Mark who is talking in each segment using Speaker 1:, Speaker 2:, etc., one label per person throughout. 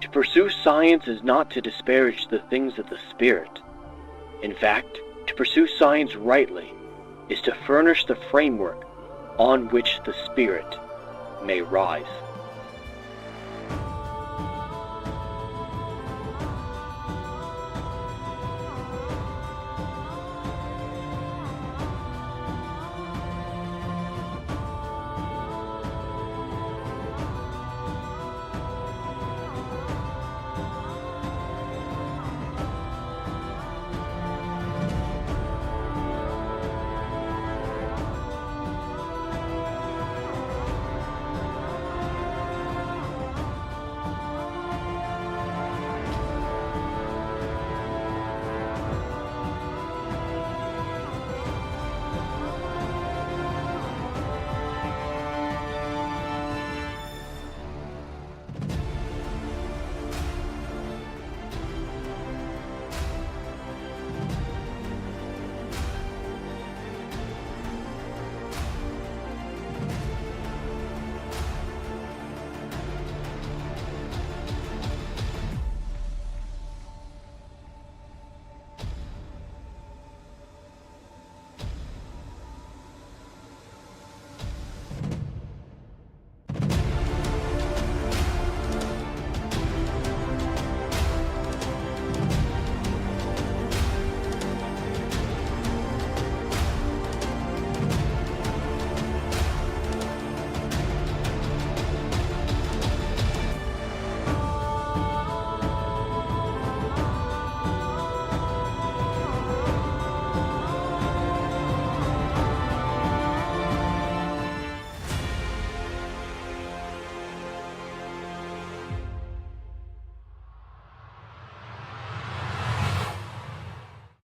Speaker 1: To pursue science is not to disparage the things of the spirit. In fact, to pursue science rightly is to furnish the framework on which the spirit may rise.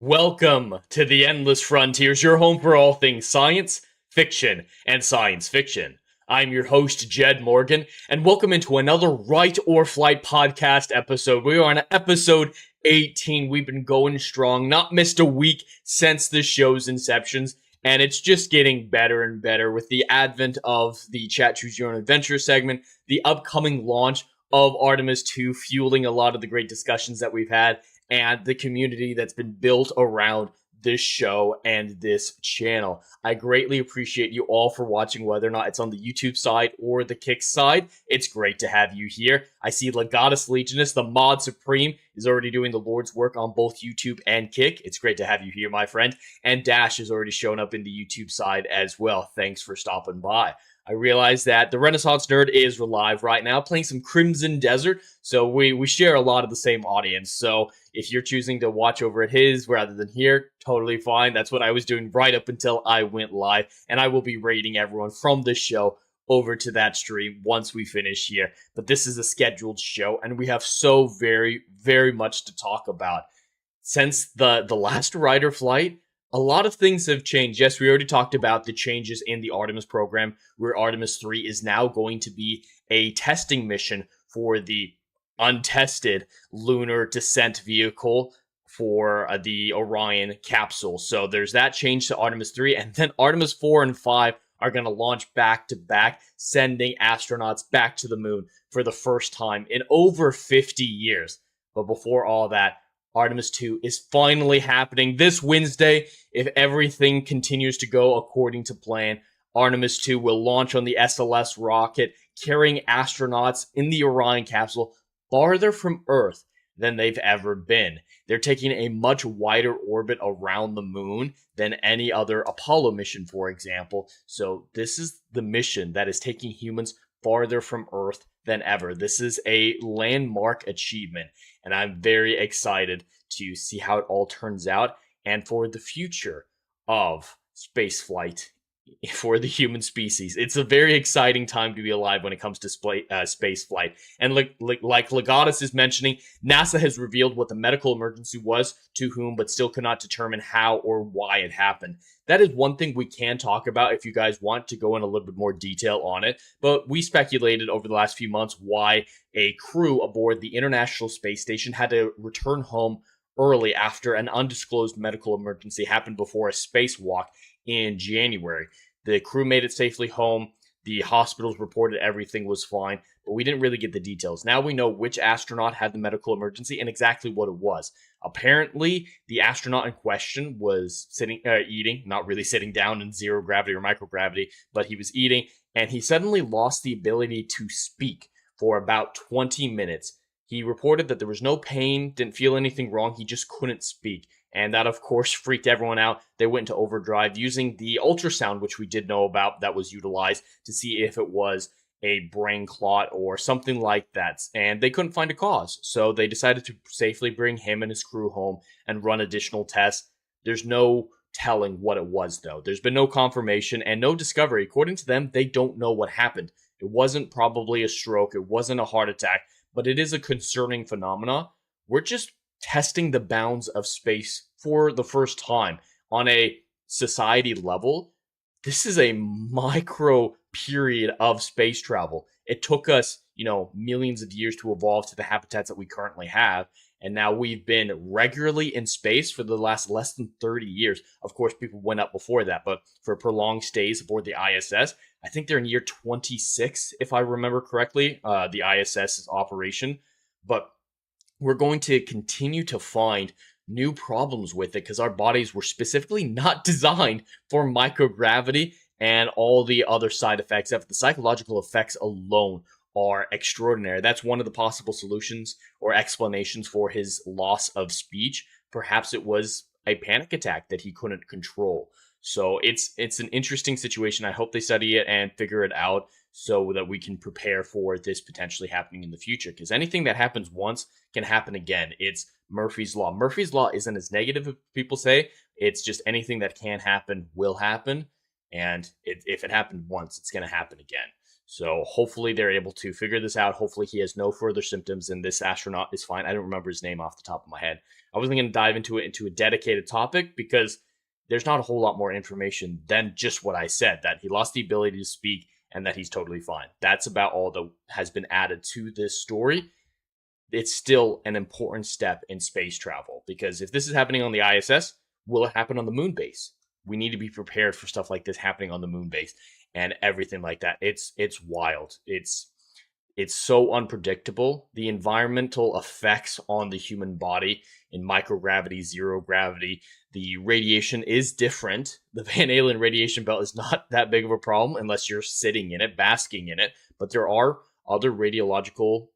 Speaker 2: Welcome to the Endless Frontiers, your home for all things science, fiction, and science fiction. I'm your host, Jed Morgan, and welcome into another Right or Flight podcast episode. We are on episode 18. We've been going strong, not missed a week since the show's inceptions, and it's just getting better and better with the advent of the Chat Choose Your Own Adventure segment, the upcoming launch of Artemis 2, fueling a lot of the great discussions that we've had, and the community that's been built around this show and this channel. I greatly appreciate you all for watching, whether or not it's on the YouTube side or the Kick side. It's great to have you here. I see Legatus Legionist, the Mod Supreme, is already doing the Lord's work on both YouTube and Kick. It's great to have you here, my friend. And Dash has already shown up in the YouTube side as well. Thanks for stopping by. I realize that the Renaissance Nerd is live right now playing some Crimson Desert, so we share a lot of the same audience. So if you're choosing to watch over at his rather than here, totally fine. That's what I was doing right up until I went live, and I will be raiding everyone from this show over to that stream once we finish here. But this is a scheduled show, and we have so very, very much to talk about. Since the last Rider flight, a lot of things have changed. Yes, we already talked about the changes in the Artemis program, where Artemis 3 is now going to be a testing mission for the untested lunar descent vehicle for the Orion capsule. So there's that change to Artemis 3, and then Artemis 4 and 5 are going to launch back to back, sending astronauts back to the moon for the first time in over 50 years. But before all that, Artemis 2 is finally happening this Wednesday. If everything continues to go according to plan, Artemis 2 will launch on the SLS rocket, carrying astronauts in the Orion capsule farther from Earth than they've ever been. They're taking a much wider orbit around the moon than any other Apollo mission, for example. So this is the mission that is taking humans farther from Earth than ever. This is a landmark achievement, and I'm very excited to see how it all turns out and for the future of spaceflight for the human species. It's a very exciting time to be alive when it comes to space flight. And like Legatus is mentioning, NASA has revealed what the medical emergency was to whom, but still cannot determine how or why it happened. That is one thing we can talk about if you guys want to go in a little bit more detail on it. But we speculated over the last few months why a crew aboard the International Space Station had to return home early after an undisclosed medical emergency happened before a spacewalk in January. The crew made it safely home. The hospitals reported everything was fine, but we didn't really get the details. Now we know which astronaut had the medical emergency and exactly what it was. Apparently, the astronaut in question was eating, not really sitting down in zero gravity or microgravity, but he was eating, and he suddenly lost the ability to speak for about 20 minutes. He reported that there was no pain, didn't feel anything wrong, he just couldn't speak. And that, of course, freaked everyone out. They went into overdrive using the ultrasound, which we did know about, that was utilized to see if it was a brain clot or something like that. And they couldn't find a cause. So they decided to safely bring him and his crew home and run additional tests. There's no telling what it was, though. There's been no confirmation and no discovery. According to them, they don't know what happened. It wasn't probably a stroke. It wasn't a heart attack, but it is a concerning phenomena. We're just testing the bounds of space for the first time on a society level. This is a micro period of space travel. It took us, millions of years to evolve to the habitats that we currently have. And now we've been regularly in space for the last less than 30 years. Of course, people went up before that, but for prolonged stays aboard the ISS, I think they're in year 26, if I remember correctly, the ISS's operation. But we're going to continue to find new problems with it because our bodies were specifically not designed for microgravity and all the other side effects. The psychological effects alone are extraordinary. That's one of the possible solutions or explanations for his loss of speech. Perhaps it was a panic attack that he couldn't control. So it's an interesting situation. I hope they study it and figure it out so that we can prepare for this potentially happening in the future. Because anything that happens once can happen again. It's Murphy's Law. Murphy's Law isn't as negative as people say. It's just anything that can happen will happen. And if it happened once, it's going to happen again. So hopefully they're able to figure this out. Hopefully he has no further symptoms and this astronaut is fine. I don't remember his name off the top of my head. I wasn't going to dive into a dedicated topic because there's not a whole lot more information than just what I said, that he lost the ability to speak and that he's totally fine. That's about all that has been added to this story. It's still an important step in space travel because if this is happening on the ISS, will it happen on the moon base? We need to be prepared for stuff like this happening on the moon base and everything like that. It's wild. It's so unpredictable. The environmental effects on the human body in microgravity, zero gravity, the radiation is different. The Van Allen radiation belt is not that big of a problem unless you're sitting in it, basking in it. But there are other radiological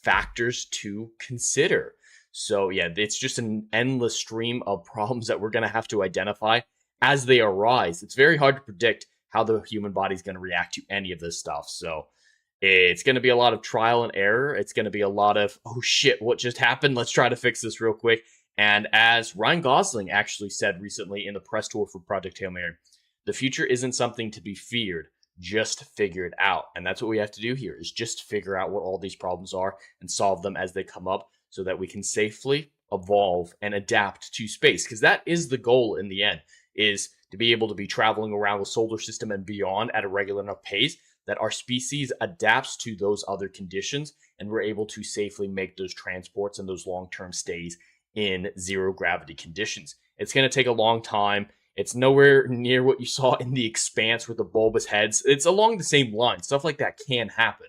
Speaker 2: factors to consider. So yeah, it's just an endless stream of problems that we're going to have to identify as they arise. It's very hard to predict how the human body is going to react to any of this stuff. So it's going to be a lot of trial and error. It's going to be a lot of, oh shit, what just happened? Let's try to fix this real quick. And as Ryan Gosling actually said recently in the press tour for Project Hail Mary, the future isn't something to be feared, just figure it out. And that's what we have to do here, is just figure out what all these problems are and solve them as they come up so that we can safely evolve and adapt to space. Because that is the goal in the end, is to be able to be traveling around the solar system and beyond at a regular enough pace that our species adapts to those other conditions and we're able to safely make those transports and those long-term stays in zero gravity conditions. It's going to take a long time. It's nowhere near what you saw in The Expanse with the bulbous heads. It's along the same line. Stuff like that can happen,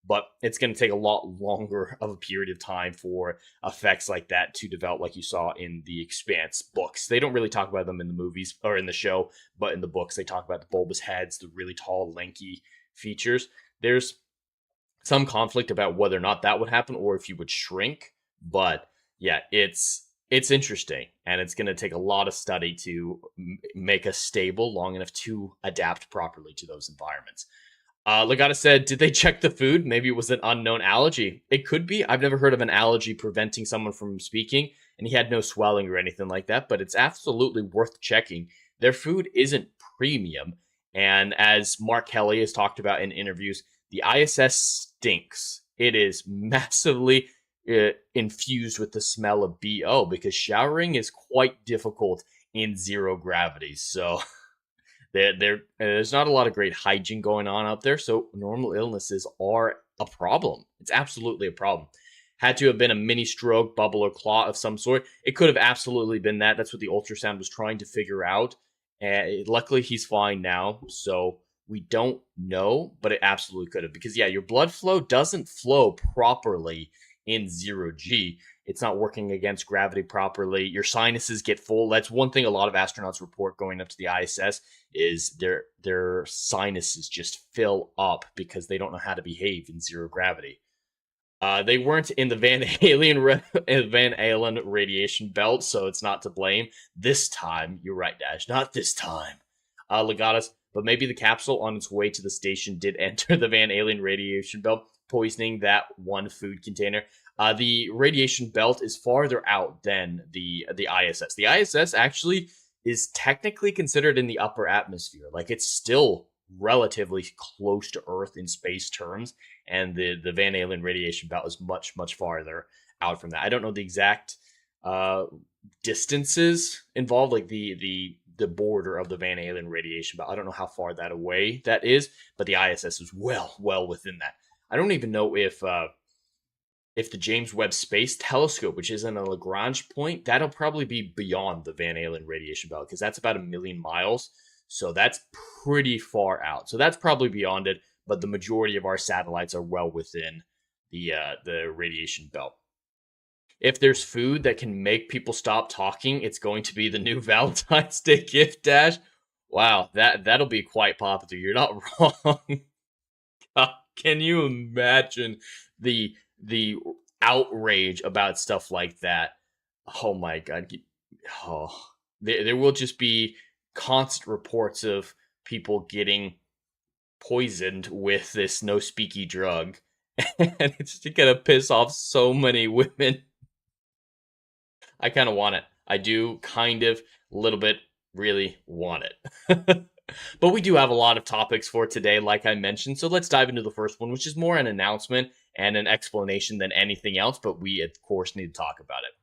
Speaker 2: but it's going to take a lot longer of a period of time for effects like that to develop, like you saw in the Expanse books. They don't really talk about them in the movies or in the show, but in the books, they talk about the bulbous heads, the really tall, lanky features. There's some conflict about whether or not that would happen or if you would shrink, but yeah, it's interesting, and it's going to take a lot of study to make us stable long enough to adapt properly to those environments. Legata said, did they check the food? Maybe it was an unknown allergy. It could be. I've never heard of an allergy preventing someone from speaking, and he had no swelling or anything like that, but it's absolutely worth checking. Their food isn't premium, and as Mark Kelly has talked about in interviews, the ISS stinks. It is massively infused with the smell of BO because showering is quite difficult in zero gravity. So there's not a lot of great hygiene going on out there. So normal illnesses are a problem. It's absolutely a problem. Had to have been a mini stroke, bubble, or clot of some sort. It could have absolutely been that. That's what the ultrasound was trying to figure out. Luckily, he's fine now. So We don't know, but it absolutely could have. Because, yeah, your blood flow doesn't flow properly in 0G. It's not working against gravity properly. Your sinuses get full. That's one thing a lot of astronauts report going up to the ISS is their sinuses just fill up because they don't know how to behave in zero gravity. They weren't in the Van Allen radiation belt, so it's not to blame. This time, you're right, Dash. Not this time. Legatus, but maybe the capsule on its way to the station did enter the Van Allen radiation belt, poisoning that one food container. The radiation belt is farther out than the ISS. The ISS actually is technically considered in the upper atmosphere. Like, it's still relatively close to Earth in space terms, and the Van Allen radiation belt is much, much farther out from that. I don't know the exact distances involved, like the border of the Van Allen radiation belt. I don't know how far that away that is, but the ISS is well within that. I don't even know if the James Webb Space Telescope, which is in a Lagrange point, that'll probably be beyond the Van Allen radiation belt, because that's about 1 million miles. So that's pretty far out. So that's probably beyond it, but the majority of our satellites are well within the radiation belt. If there's food that can make people stop talking, it's going to be the new Valentine's Day gift, Dash. Wow, that'll be quite popular. You're not wrong. Can you imagine the outrage about stuff like that? Oh my god. Oh, there will just be constant reports of people getting poisoned with this no speaky drug, and it's gonna piss off so many women. I kind of want it. I do kind of, a little bit, really want it. But we do have a lot of topics for today, like I mentioned, so let's dive into the first one, which is more an announcement and an explanation than anything else, but we, of course, need to talk about it.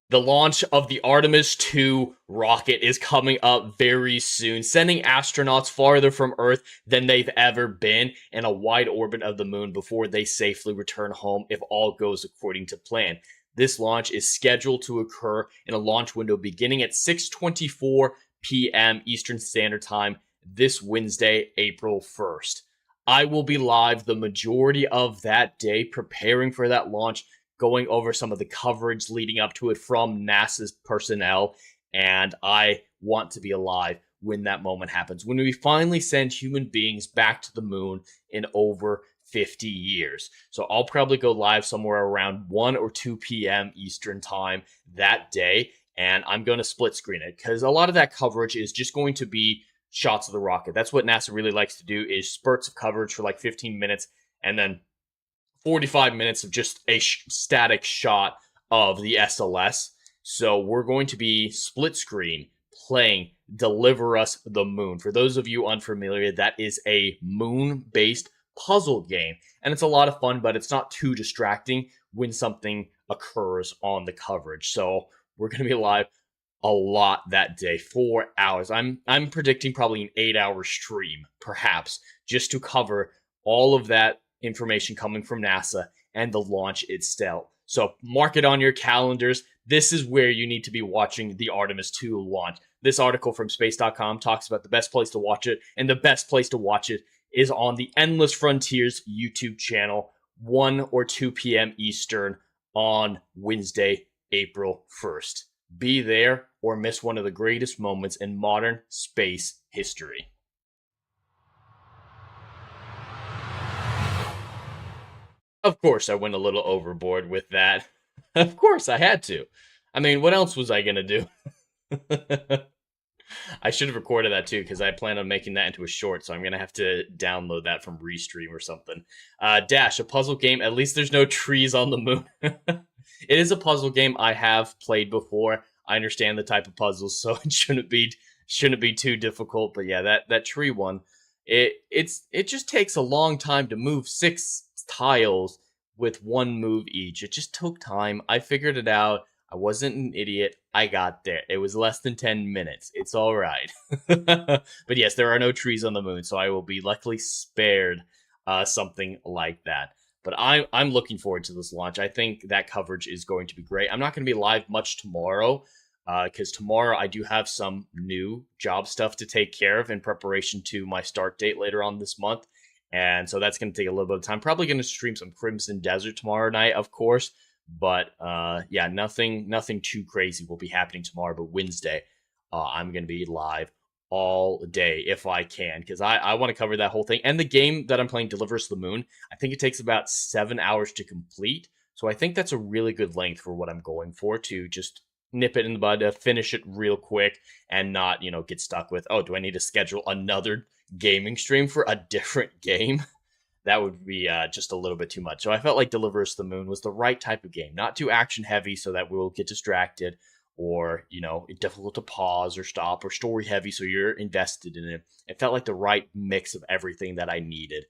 Speaker 2: The launch of the Artemis 2 rocket is coming up very soon, sending astronauts farther from Earth than they've ever been in a wide orbit of the moon before they safely return home if all goes according to plan. This launch is scheduled to occur in a launch window beginning at 6:24 p.m. Eastern Standard Time this Wednesday, April 1st. I will be live the majority of that day preparing for that launch, going over some of the coverage leading up to it from NASA's personnel, and I want to be alive when that moment happens, when we finally send human beings back to the moon in over 50 years. So I'll probably go live somewhere around 1 or 2 p.m. Eastern time that day, and I'm going to split screen it, because a lot of that coverage is just going to be shots of the rocket. That's what NASA really likes to do, is spurts of coverage for like 15 minutes, and then 45 minutes of just a static shot of the SLS. So we're going to be split screen playing Deliver Us the Moon. For those of you unfamiliar, that is a moon-based puzzle game. And it's a lot of fun, but it's not too distracting when something occurs on the coverage. So we're going to be live a lot that day, 4 hours. I'm predicting probably an 8-hour stream, perhaps, just to cover all of that information coming from NASA and the launch itself. So mark it on your calendars. This is where you need to be watching the Artemis 2 launch. This article from space.com talks about the best place to watch it, and the best place to watch it is on the Endless Frontiers YouTube channel, 1 or 2 p.m. Eastern on Wednesday, April 1st. Be there or miss one of the greatest moments in modern space history. Of course, I went a little overboard with that. Of course, I had to. I mean, what else was I going to do? I should have recorded that too, because I plan on making that into a short, so I'm going to have to download that from Restream or something. Dash, a puzzle game. At least there's no trees on the moon. It is a puzzle game I have played before. I understand the type of puzzles, so it shouldn't be too difficult. But yeah, that tree one, it just takes a long time to move 6 tiles with 1 move each. It just took time. I figured it out. I wasn't an idiot. I got there. It was less than 10 minutes. It's all right. But yes, there are no trees on the moon, so I will be luckily spared something like that. But I'm looking forward to this launch. I think that coverage is going to be great. I'm not going to be live much tomorrow. because tomorrow I do have some new job stuff to take care of in preparation to my start date later on this month. And so that's going to take a little bit of time. Probably going to stream some Crimson Desert tomorrow night, of course. But yeah, nothing too crazy will be happening tomorrow. But Wednesday, I'm going to be live all day if I can, because I want to cover that whole thing. And the game that I'm playing, Delivers the Moon, I think it takes about 7 hours to complete. So I think that's a really good length for what I'm going for, to just nip it in the bud, finish it real quick, and not, get stuck with, oh, do I need to schedule another gaming stream for a different game? That would be just a little bit too much. So I felt like Deliver Us the Moon was the right type of game, not too action heavy so that we'll get distracted, or difficult to pause or stop, or story heavy so you're invested in it. It felt like the right mix of everything that I needed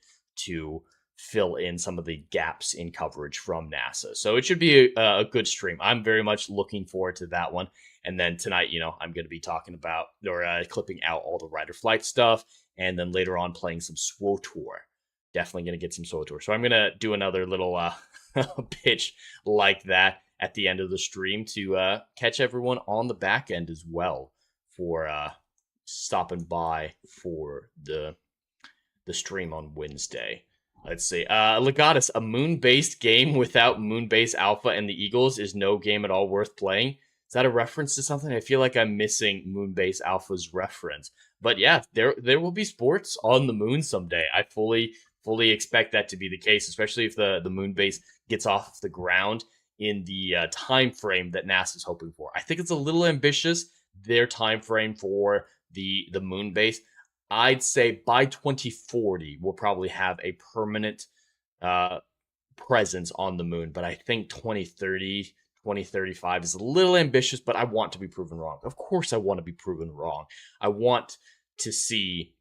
Speaker 2: to fill in some of the gaps in coverage from NASA. So it should be a good stream. I'm very much looking forward to that one. And then tonight, I'm going to be talking about, or clipping out all the Rider Flight stuff, and then later on playing some SWOTOR. Definitely going to get some SWOTOR. So I'm going to do another little pitch like that at the end of the stream to catch everyone on the back end as well for stopping by for the stream on Wednesday. Let's see. Legatus, a moon-based game without moon-based alpha and the Eagles is no game at all worth playing. Is that a reference to something? I feel like I'm missing moon-based alpha's reference. But yeah, there will be sports on the moon someday. I fully expect that to be the case, especially if the moon base gets off the ground in the time frame that NASA's hoping for. I think it's a little ambitious, their time frame for the moon base. I'd say by 2040, we'll probably have a permanent presence on the moon. But I think 2030, 2035 is a little ambitious, but I want to be proven wrong. Of course, I want to be proven wrong. I want to see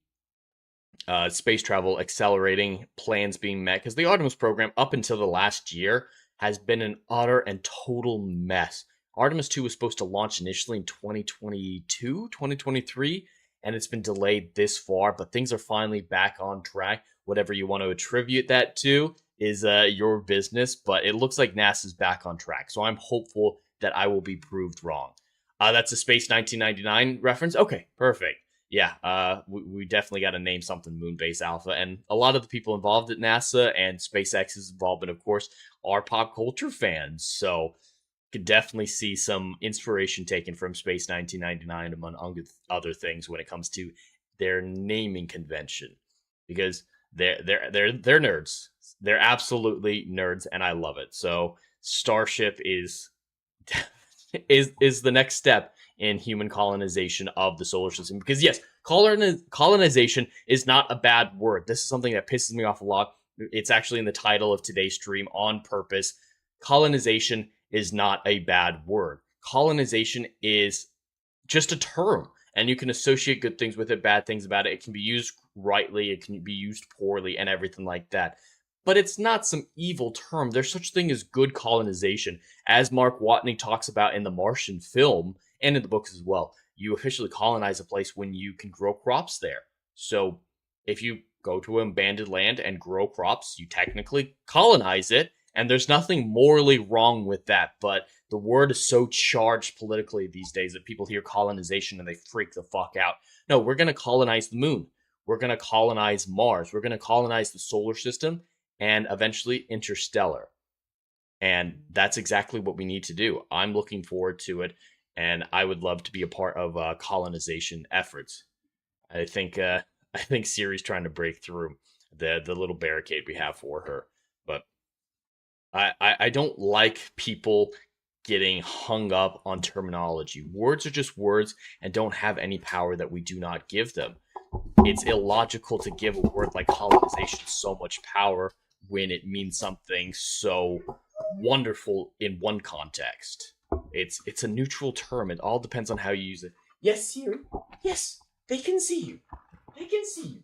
Speaker 2: space travel accelerating, plans being met, because the Artemis program up until the last year has been an utter and total mess. Artemis 2 was supposed to launch initially in 2022, 2023, and it's been delayed this far, but things are finally back on track. Whatever you want to attribute that to is your business, but it looks like NASA's back on track, so I'm hopeful that I will be proved wrong. That's a Space 1999 reference? Okay, perfect. Yeah, we definitely got to name something Moonbase Alpha, and a lot of the people involved at NASA and SpaceX's involvement, of course, are pop culture fans, so could definitely see some inspiration taken from Space 1999, among other things, when it comes to their naming convention, because they're nerds. They're absolutely nerds, and I love it. So Starship is the next step in human colonization of the solar system. Because yes, colonization is not a bad word. This is something that pisses me off a lot. It's actually in the title of today's stream on purpose. Colonization is not a bad word. Colonization is just a term, and you can associate good things with it, bad things about it. It can be used rightly, it can be used poorly, and everything like that. But it's not some evil term. There's such a thing as good colonization, as Mark Watney talks about in the Martian film and in the books as well. You officially colonize a place when you can grow crops there. So if you go to an abandoned land and grow crops, you technically colonize it, and there's nothing morally wrong with that. But the word is so charged politically these days that people hear colonization and they freak the fuck out. No, we're going to colonize the moon. We're going to colonize Mars. We're going to colonize the solar system, and eventually interstellar. And that's exactly what we need to do. I'm looking forward to it, and I would love to be a part of colonization efforts. I think Siri's trying to break through the little barricade we have for her. But I don't like people getting hung up on terminology. Words are just words and don't have any power that we do not give them. It's illogical to give a word like colonization so much power when it means something so wonderful in one context. It's a neutral term. It all depends on how you use it. Yes, Siri. Yes, they can see you. They can see you.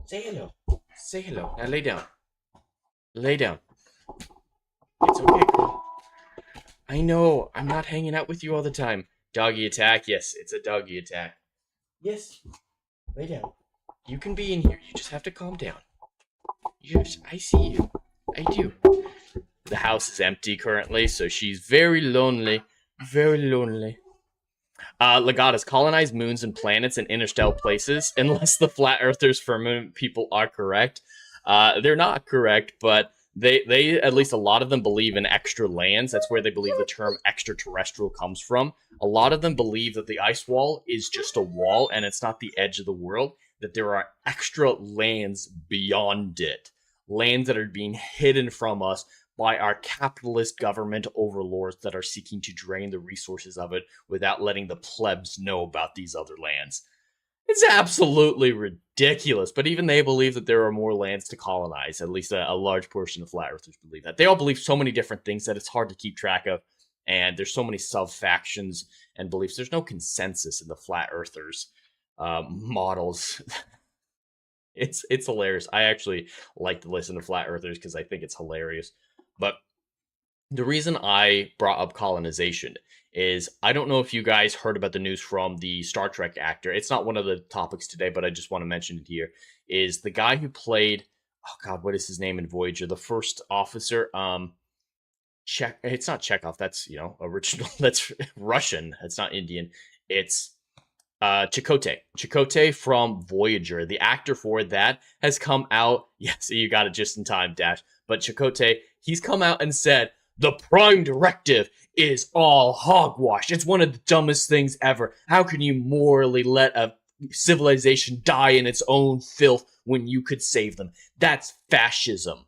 Speaker 2: Say hello. Say hello. Now lay down. Lay down. It's okay, girl. I know. I'm not hanging out with you all the time. Doggy attack. Yes, it's a doggy attack. Yes. Lay down. You can be in here. You just have to calm down. Yes, I see you. I do. The house is empty currently, so she's very lonely. Very lonely. Legatus colonize moons and planets and interstellar places, unless the flat earthers firmament people are correct. They're not correct, but they at least a lot of them believe in extra lands. That's where they believe the term extraterrestrial comes from. A lot of them believe that the ice wall is just a wall and it's not the edge of the world, that there are extra lands beyond it. Lands that are being hidden from us by our capitalist government overlords that are seeking to drain the resources of it without letting the plebs know about these other lands. It's absolutely ridiculous, but even they believe that there are more lands to colonize. At least a large portion of flat earthers believe that. They all believe so many different things that it's hard to keep track of, and there's so many sub-factions and beliefs. There's no consensus in the flat earthers models. It's hilarious. I actually like to listen to flat earthers because I think it's hilarious. But the reason I brought up colonization is I don't know if you guys heard about the news from the Star Trek actor. It's not one of the topics today, but I just want to mention it here. Is the guy who played, oh God, what is his name in Voyager? The first officer. It's not Chekhov. That's original. That's Russian. That's not Indian. It's Chakotay. Chakotay from Voyager. The actor for that has come out. Yes, you got it just in time, Dash. But Chakotay, he's come out and said, the Prime Directive is all hogwash. It's one of the dumbest things ever. How can you morally let a civilization die in its own filth when you could save them? That's fascism.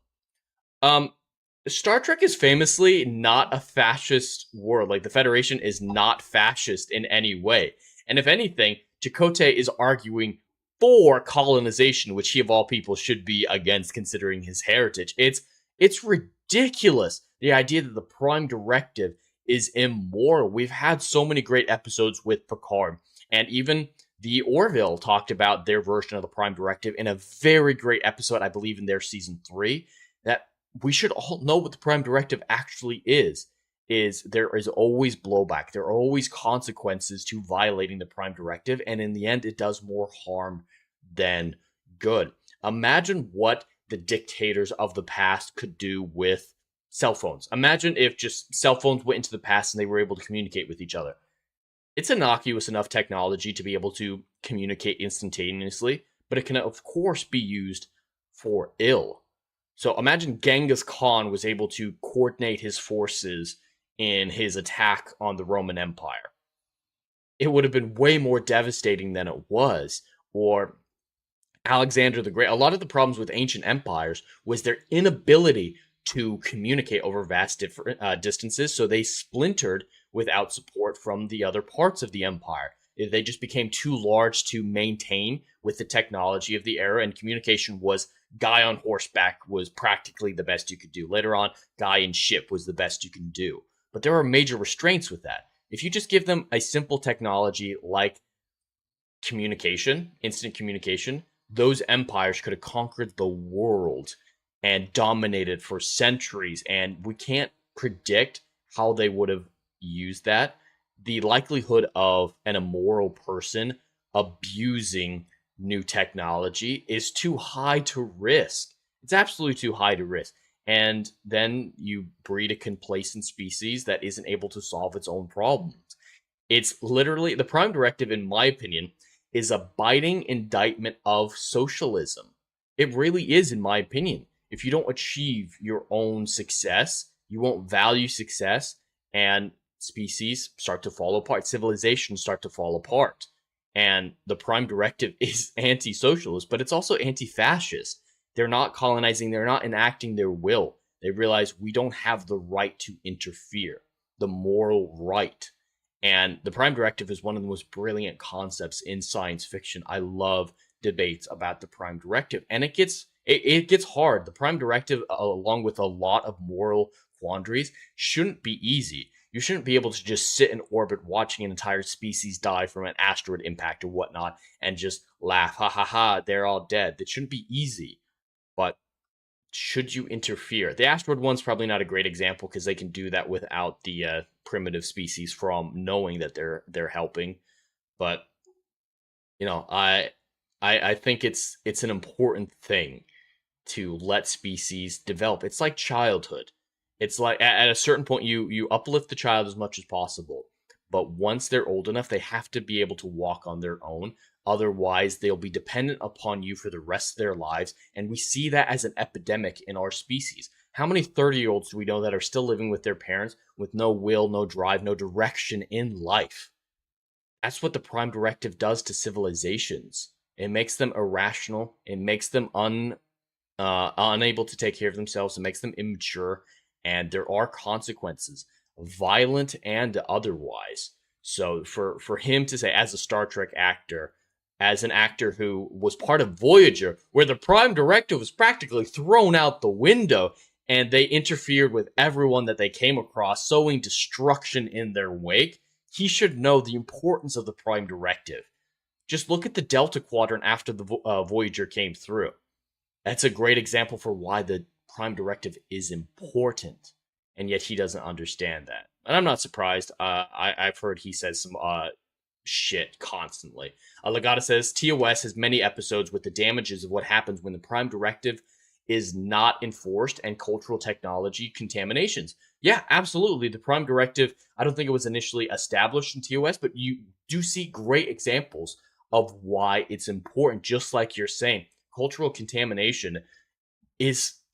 Speaker 2: Star Trek is famously not a fascist world. Like, the Federation is not fascist in any way. And if anything, Chakotay is arguing for colonization, which he of all people should be against considering his heritage. It's ridiculous. The idea that the Prime Directive is immoral. We've had so many great episodes with Picard, and even the Orville talked about their version of the Prime Directive in a very great episode, I believe in their season 3, that we should all know what the Prime Directive actually is there is always blowback. There are always consequences to violating the Prime Directive, and in the end, it does more harm than good. Imagine what the dictators of the past could do with cell phones. Imagine if just cell phones went into the past and they were able to communicate with each other. It's innocuous enough technology to be able to communicate instantaneously, but it can, of course, be used for ill. So imagine Genghis Khan was able to coordinate his forces in his attack on the Roman Empire. It would have been way more devastating than it was. Or Alexander the Great. A lot of the problems with ancient empires was their inability to communicate over vast distances, so they splintered without support from the other parts of the empire. They just became too large to maintain with the technology of the era, and communication was guy on horseback was practically the best you could do. Later on, guy in ship was the best you can do. But there are major restraints with that. If you just give them a simple technology like communication, instant communication, those empires could have conquered the world and dominated for centuries, and we can't predict how they would have used that. The likelihood of an immoral person abusing new technology is too high to risk. It's absolutely too high to risk. And then you breed a complacent species that isn't able to solve its own problems. It's literally, the Prime Directive, in my opinion, is a biting indictment of socialism. It really is, in my opinion. If you don't achieve your own success, you won't value success, and species start to fall apart. Civilizations start to fall apart. And the Prime Directive is anti-socialist, but it's also anti-fascist. They're not colonizing, they're not enacting their will. They realize we don't have the right to interfere, the moral right. And the Prime Directive is one of the most brilliant concepts in science fiction. I love debates about the Prime Directive, and it gets hard. The Prime Directive, along with a lot of moral quandaries, shouldn't be easy. You shouldn't be able to just sit in orbit watching an entire species die from an asteroid impact or whatnot and just laugh, ha ha ha, they're all dead. That shouldn't be easy. But should you interfere? The asteroid one's probably not a great example because they can do that without the primitive species from knowing that they're helping. But I think it's an important thing to let species develop. It's like childhood. It's like at a certain point you uplift the child as much as possible, But once they're old enough, they have to be able to walk on their own. Otherwise, they'll be dependent upon you for the rest of their lives. And we see that as an epidemic in our species. How many 30-year-olds do we know that are still living with their parents with no will, no drive, no direction in life? That's what the Prime Directive does to civilizations. It makes them irrational. It makes them unable to take care of themselves. It makes them immature. And there are consequences, violent and otherwise. So for him to say, as a Star Trek actor, as an actor who was part of Voyager, where the Prime Directive was practically thrown out the window, and they interfered with everyone that they came across, sowing destruction in their wake, he should know the importance of the Prime Directive. Just look at the Delta Quadrant after the Voyager came through. That's a great example for why the Prime Directive is important, and yet he doesn't understand that. And I'm not surprised. I've heard he says some shit constantly. Legata says, TOS has many episodes with the damages of what happens when the Prime Directive is not enforced and cultural technology contaminations. Yeah, absolutely. The Prime Directive, I don't think it was initially established in TOS, but you do see great examples of why it's important, just like you're saying. Cultural contamination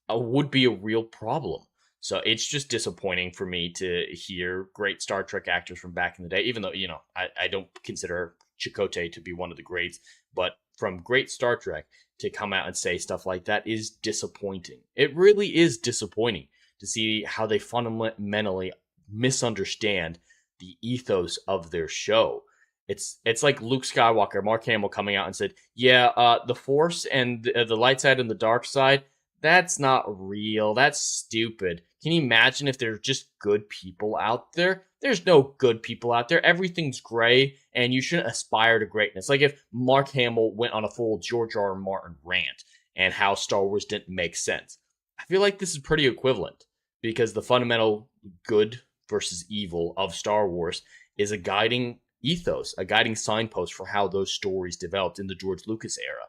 Speaker 2: would be a real problem. So it's just disappointing for me to hear great Star Trek actors from back in the day, even though, I don't consider Chakotay to be one of the greats, but from great Star Trek to come out and say stuff like that is disappointing. It really is disappointing to see how they fundamentally misunderstand the ethos of their show. It's like Luke Skywalker, Mark Hamill coming out and said, yeah, the Force and the light side and the dark side, that's not real. That's stupid. Can you imagine if there's just good people out there? There's no good people out there. Everything's gray, and you shouldn't aspire to greatness. Like if Mark Hamill went on a full George R. R. Martin rant and how Star Wars didn't make sense. I feel like this is pretty equivalent because the fundamental good versus evil of Star Wars is a guiding ethos, a guiding signpost for how those stories developed in the George Lucas era.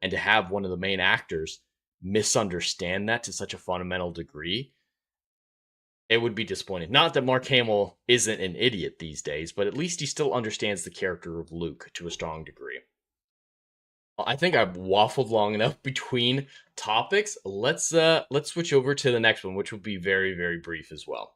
Speaker 2: And to have one of the main actors misunderstand that to such a fundamental degree, it would be disappointing. Not that Mark Hamill isn't an idiot these days, but at least he still understands the character of Luke to a strong degree. I think I've waffled long enough between topics. Let's switch over to the next one, which will be very, very brief as well.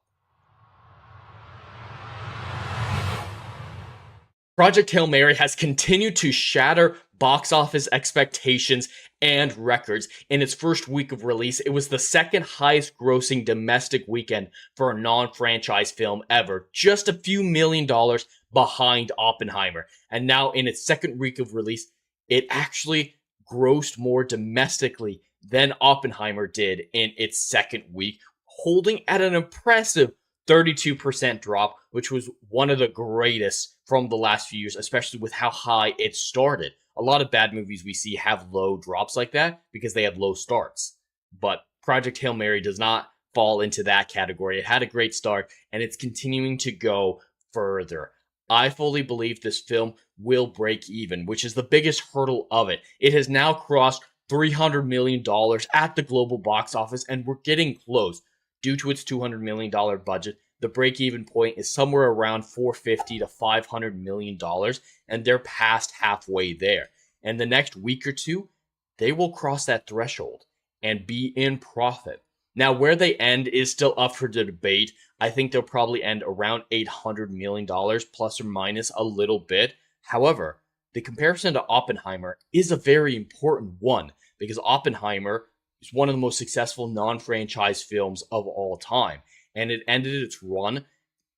Speaker 2: Project Hail Mary has continued to shatter box office expectations and records. In its first week of release, it was the second highest grossing domestic weekend for a non-franchise film ever, just a few $1 million behind Oppenheimer. And now in its second week of release, it actually grossed more domestically than Oppenheimer did in its second week, holding at an impressive 32% drop, which was one of the greatest from the last few years, especially with how high it started. A lot of bad movies we see have low drops like that because they have low starts. But Project Hail Mary does not fall into that category. It had a great start, and it's continuing to go further. I fully believe this film will break even, which is the biggest hurdle of it. It has now crossed $300 million at the global box office, and we're getting close. Due to its $200 million budget, the break-even point is somewhere around $450 to $500 million, and they're past halfway there. And the next week or two, they will cross that threshold and be in profit. Now, where they end is still up for debate. I think they'll probably end around $800 million, plus or minus a little bit. However, the comparison to Oppenheimer is a very important one, because Oppenheimer is one of the most successful non-franchise films of all time, and it ended its run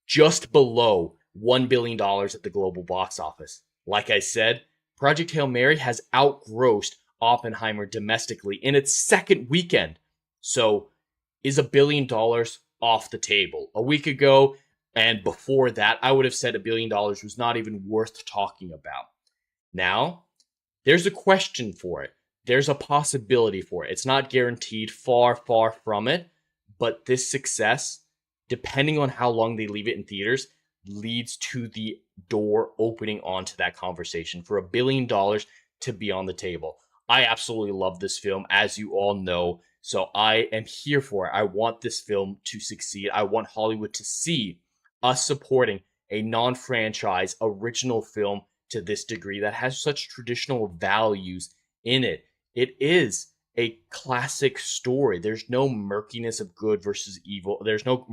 Speaker 2: just below $1 billion at the global box office. Like I said, Project Hail Mary has outgrossed Oppenheimer domestically in its second weekend. So, is $1 billion off the table? A week ago and before that, I would have said $1 billion was not even worth talking about. Now, there's a question for it. There's a possibility for it. It's not guaranteed, far, far from it. But this success, depending on how long they leave it in theaters, leads to the door opening onto that conversation for $1 billion to be on the table. I absolutely love this film, as you all know. So I am here for it. I want this film to succeed. I want Hollywood to see us supporting a non-franchise original film to this degree that has such traditional values in it. It is a classic story. There's no murkiness of good versus evil. There's no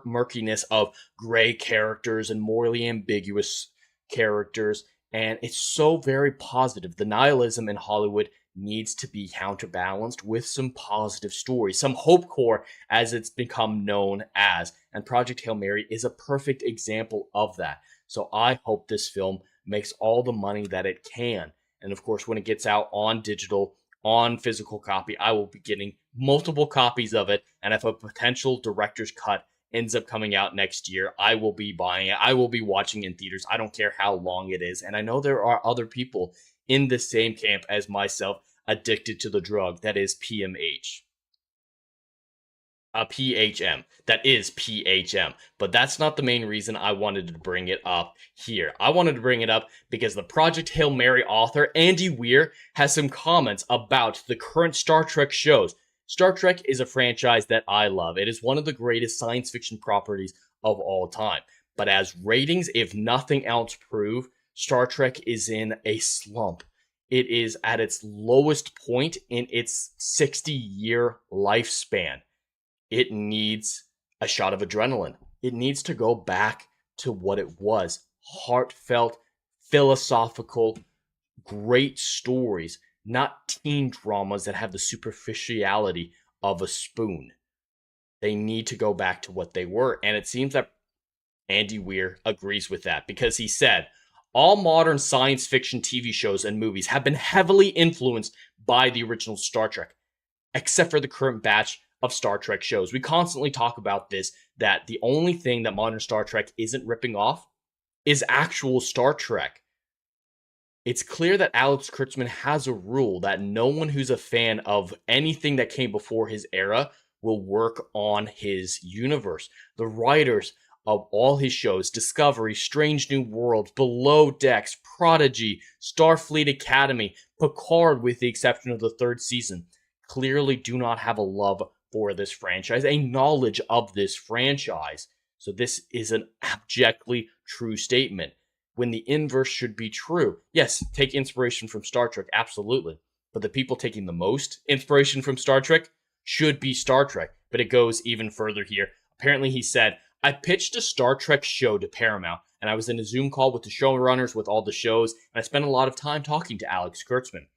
Speaker 2: murkiness of gray characters and morally ambiguous characters, and it's so very positive. The nihilism in Hollywood needs to be counterbalanced with some positive stories, some hope core, as it's become known as. And Project Hail Mary is a perfect example of that. So I hope this film makes all the money that it can. And of course, when it gets out on digital, on physical copy, I will be getting multiple copies of it. And if a potential director's cut ends up coming out next year, I will be buying it. I will be watching in theaters. I don't care how long it is. And I know there are other people in the same camp as myself, addicted to the drug that is PMH. PHM. That is PHM. But that's not the main reason I wanted to bring it up here. I wanted to bring it up because the Project Hail Mary author, Andy Weir, has some comments about the current Star Trek shows. Star Trek is a franchise that I love. It is one of the greatest science fiction properties of all time. But as ratings, if nothing else, prove, Star Trek is in a slump. It is at its lowest point in its 60-year lifespan. It needs a shot of adrenaline. It needs to go back to what it was. Heartfelt, philosophical, great stories, not teen dramas that have the superficiality of a spoon. They need to go back to what they were. And it seems that Andy Weir agrees with that, because he said, all modern science fiction TV shows and movies have been heavily influenced by the original Star Trek, except for the current batch of Star Trek shows. We constantly talk about this, that the only thing that modern Star Trek isn't ripping off is actual Star Trek. It's clear that Alex Kurtzman has a rule that no one who's a fan of anything that came before his era will work on his universe. The writers of all his shows, Discovery, Strange New Worlds, Below Decks, Prodigy, Starfleet Academy, Picard, with the exception of the third season, clearly do not have a love for this franchise, a knowledge of this franchise. So this is an abjectly true statement, when the inverse should be true. Yes, take inspiration from Star Trek, absolutely. But the people taking the most inspiration from Star Trek should be Star Trek. But it goes even further here. Apparently he said, I pitched a Star Trek show to Paramount, and I was in a Zoom call with the showrunners with all the shows, and I spent a lot of time talking to Alex Kurtzman.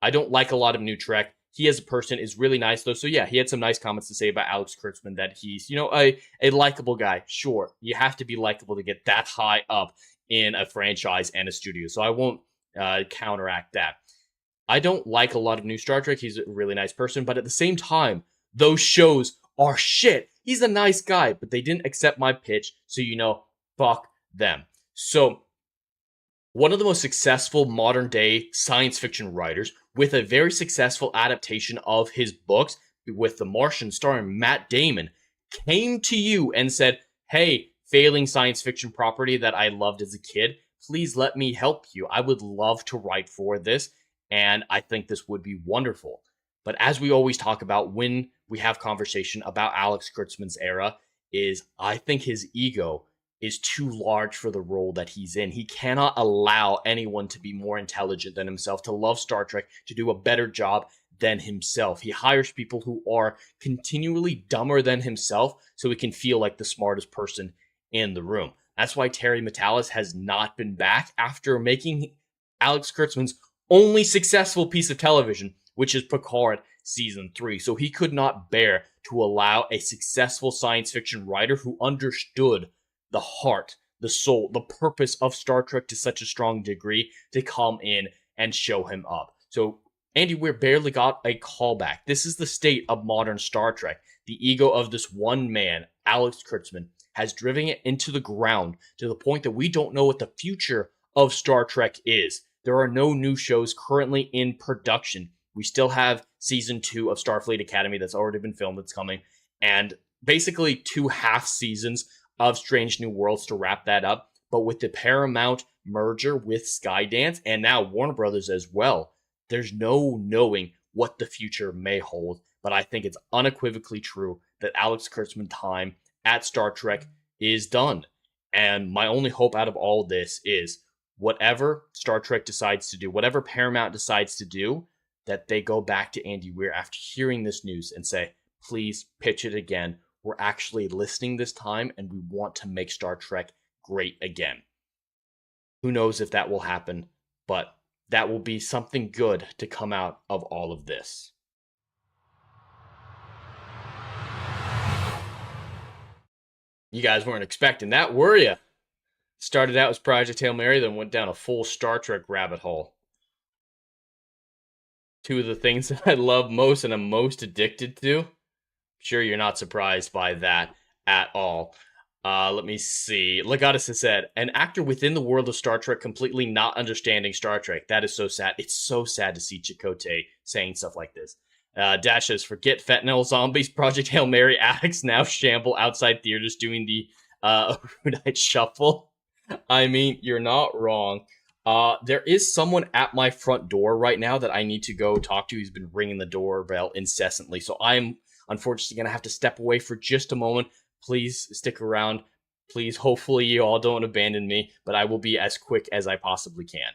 Speaker 2: I don't like a lot of new Trek. He as a person is really nice, though. So yeah, he had some nice comments to say about Alex Kurtzman, that he's, a likable guy. Sure, you have to be likable to get that high up in a franchise and a studio. So I won't counteract that. I don't like a lot of new Star Trek. He's a really nice person, but at the same time, those shows are shit. He's a nice guy, but they didn't accept my pitch, so fuck them. So, one of the most successful modern day science fiction writers, with a very successful adaptation of his books, with The Martian starring Matt Damon, came to you and said, hey, failing science fiction property that I loved as a kid, please let me help you. I would love to write for this, and I think this would be wonderful. But as we always talk about when we have conversation about Alex Kurtzman's era, is I think his ego is too large for the role that he's in. He cannot allow anyone to be more intelligent than himself, to love Star Trek, to do a better job than himself. He hires people who are continually dumber than himself so he can feel like the smartest person in the room. That's why Terry Matalas has not been back after making Alex Kurtzman's only successful piece of television, which is Picard Season 3. So he could not bear to allow a successful science fiction writer who understood the heart, the soul, the purpose of Star Trek to such a strong degree to come in and show him up. So Andy Weir barely got a callback. This is the state of modern Star Trek. The ego of this one man, Alex Kurtzman, has driven it into the ground to the point that we don't know what the future of Star Trek is. There are no new shows currently in production. We still have season 2 of Starfleet Academy that's already been filmed, that's coming, and basically 2 half seasons of Strange New Worlds to wrap that up. But with the Paramount merger with Skydance, and now Warner Brothers as well, there's no knowing what the future may hold. But I think it's unequivocally true that Alex Kurtzman's time at Star Trek is done. And my only hope out of all this is whatever Star Trek decides to do, whatever Paramount decides to do, that they go back to Andy Weir after hearing this news and say, please pitch it again. We're actually listening this time, and we want to make Star Trek great again. Who knows if that will happen, but that will be something good to come out of all of this. You guys weren't expecting that, were you? Started out as Project Hail Mary, then went down a full Star Trek rabbit hole. Two of the things that I love most and I'm most addicted to. Sure, you're not surprised by that at all. Let me see. Legatus has said, an actor within the world of Star Trek completely not understanding Star Trek. That is so sad. It's so sad to see Chakotay saying stuff like this. Dash says, forget fentanyl zombies. Project Hail Mary addicts now shamble outside theaters doing the Erudite shuffle. I mean, you're not wrong. There is someone at my front door right now that I need to go talk to. He's been ringing the doorbell incessantly. So I'm unfortunately going to have to step away for just a moment. Please stick around. Please, hopefully you all don't abandon me, but I will be as quick as I possibly can.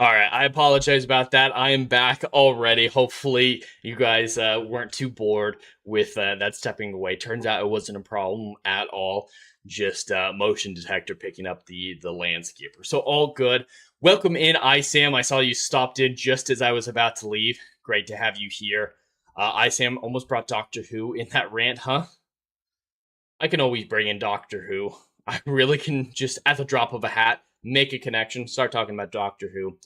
Speaker 2: Alright, I apologize about that. I am back already. Hopefully, you guys weren't too bored with that stepping away. Turns out it wasn't a problem at all. Just motion detector picking up the landscaper. So all good. Welcome in, ISAM. I saw you stopped in just as I was about to leave. Great to have you here. ISAM almost brought Doctor Who in that rant, huh? I can always bring in Doctor Who. I really can just, at the drop of a hat, make a connection, start talking about Doctor Who.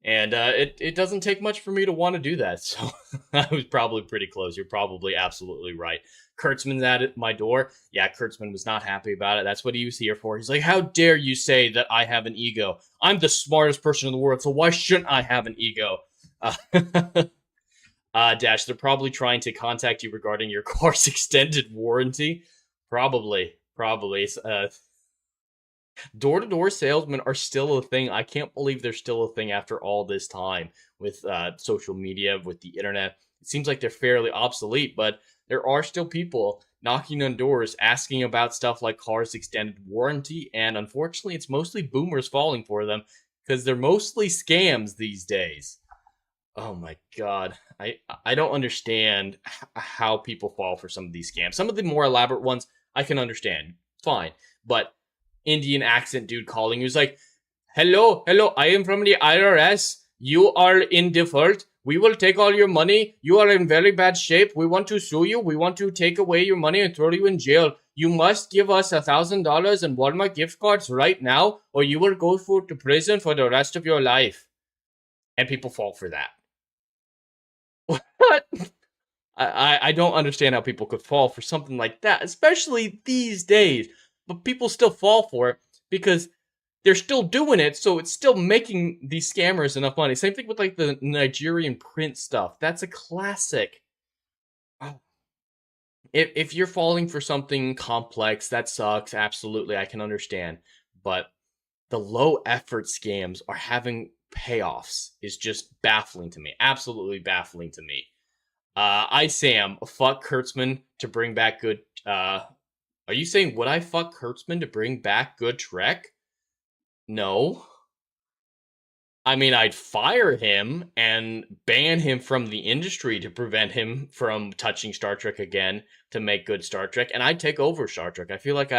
Speaker 2: And it doesn't take much for me to want to do that, so I was probably pretty close. You're probably absolutely right. Kurtzman's at my door. Yeah, Kurtzman was not happy about it. That's what he was here for. He's like, how dare you say that I have an ego? I'm the smartest person in the world, so why shouldn't I have an ego? Dash, they're probably trying to contact you regarding your car's extended warranty. Probably. Door-to-door salesmen are still a thing. I can't believe they're still a thing after all this time with social media, with the internet. It seems like they're fairly obsolete, but there are still people knocking on doors asking about stuff like cars extended warranty, and unfortunately it's mostly boomers falling for them because they're mostly scams these days. Oh my god. I don't understand how people fall for some of these scams. Some of the more elaborate ones I can understand. Fine. But Indian accent dude calling who's like, hello, I am from the IRS. You are in default. We will take all your money. You are in very bad shape. We want to sue you. We want to take away your money and throw you in jail. You must give us $1,000 in Walmart gift cards right now, or you will go to prison for the rest of your life. And people fall for that. What? I don't understand how people could fall for something like that, especially these days. But people still fall for it because they're still doing it, so it's still making these scammers enough money. Same thing with like the Nigerian print stuff. That's a classic. If you're falling for something complex, that sucks. Absolutely, I can understand. But the low effort scams are having payoffs is just baffling to me. Absolutely baffling to me. Sam, fuck Kurtzman to bring back good. Are you saying, would I fuck Kurtzman to bring back good Trek? No. I mean, I'd fire him and ban him from the industry to prevent him from touching Star Trek again to make good Star Trek, and I'd take over Star Trek. I feel like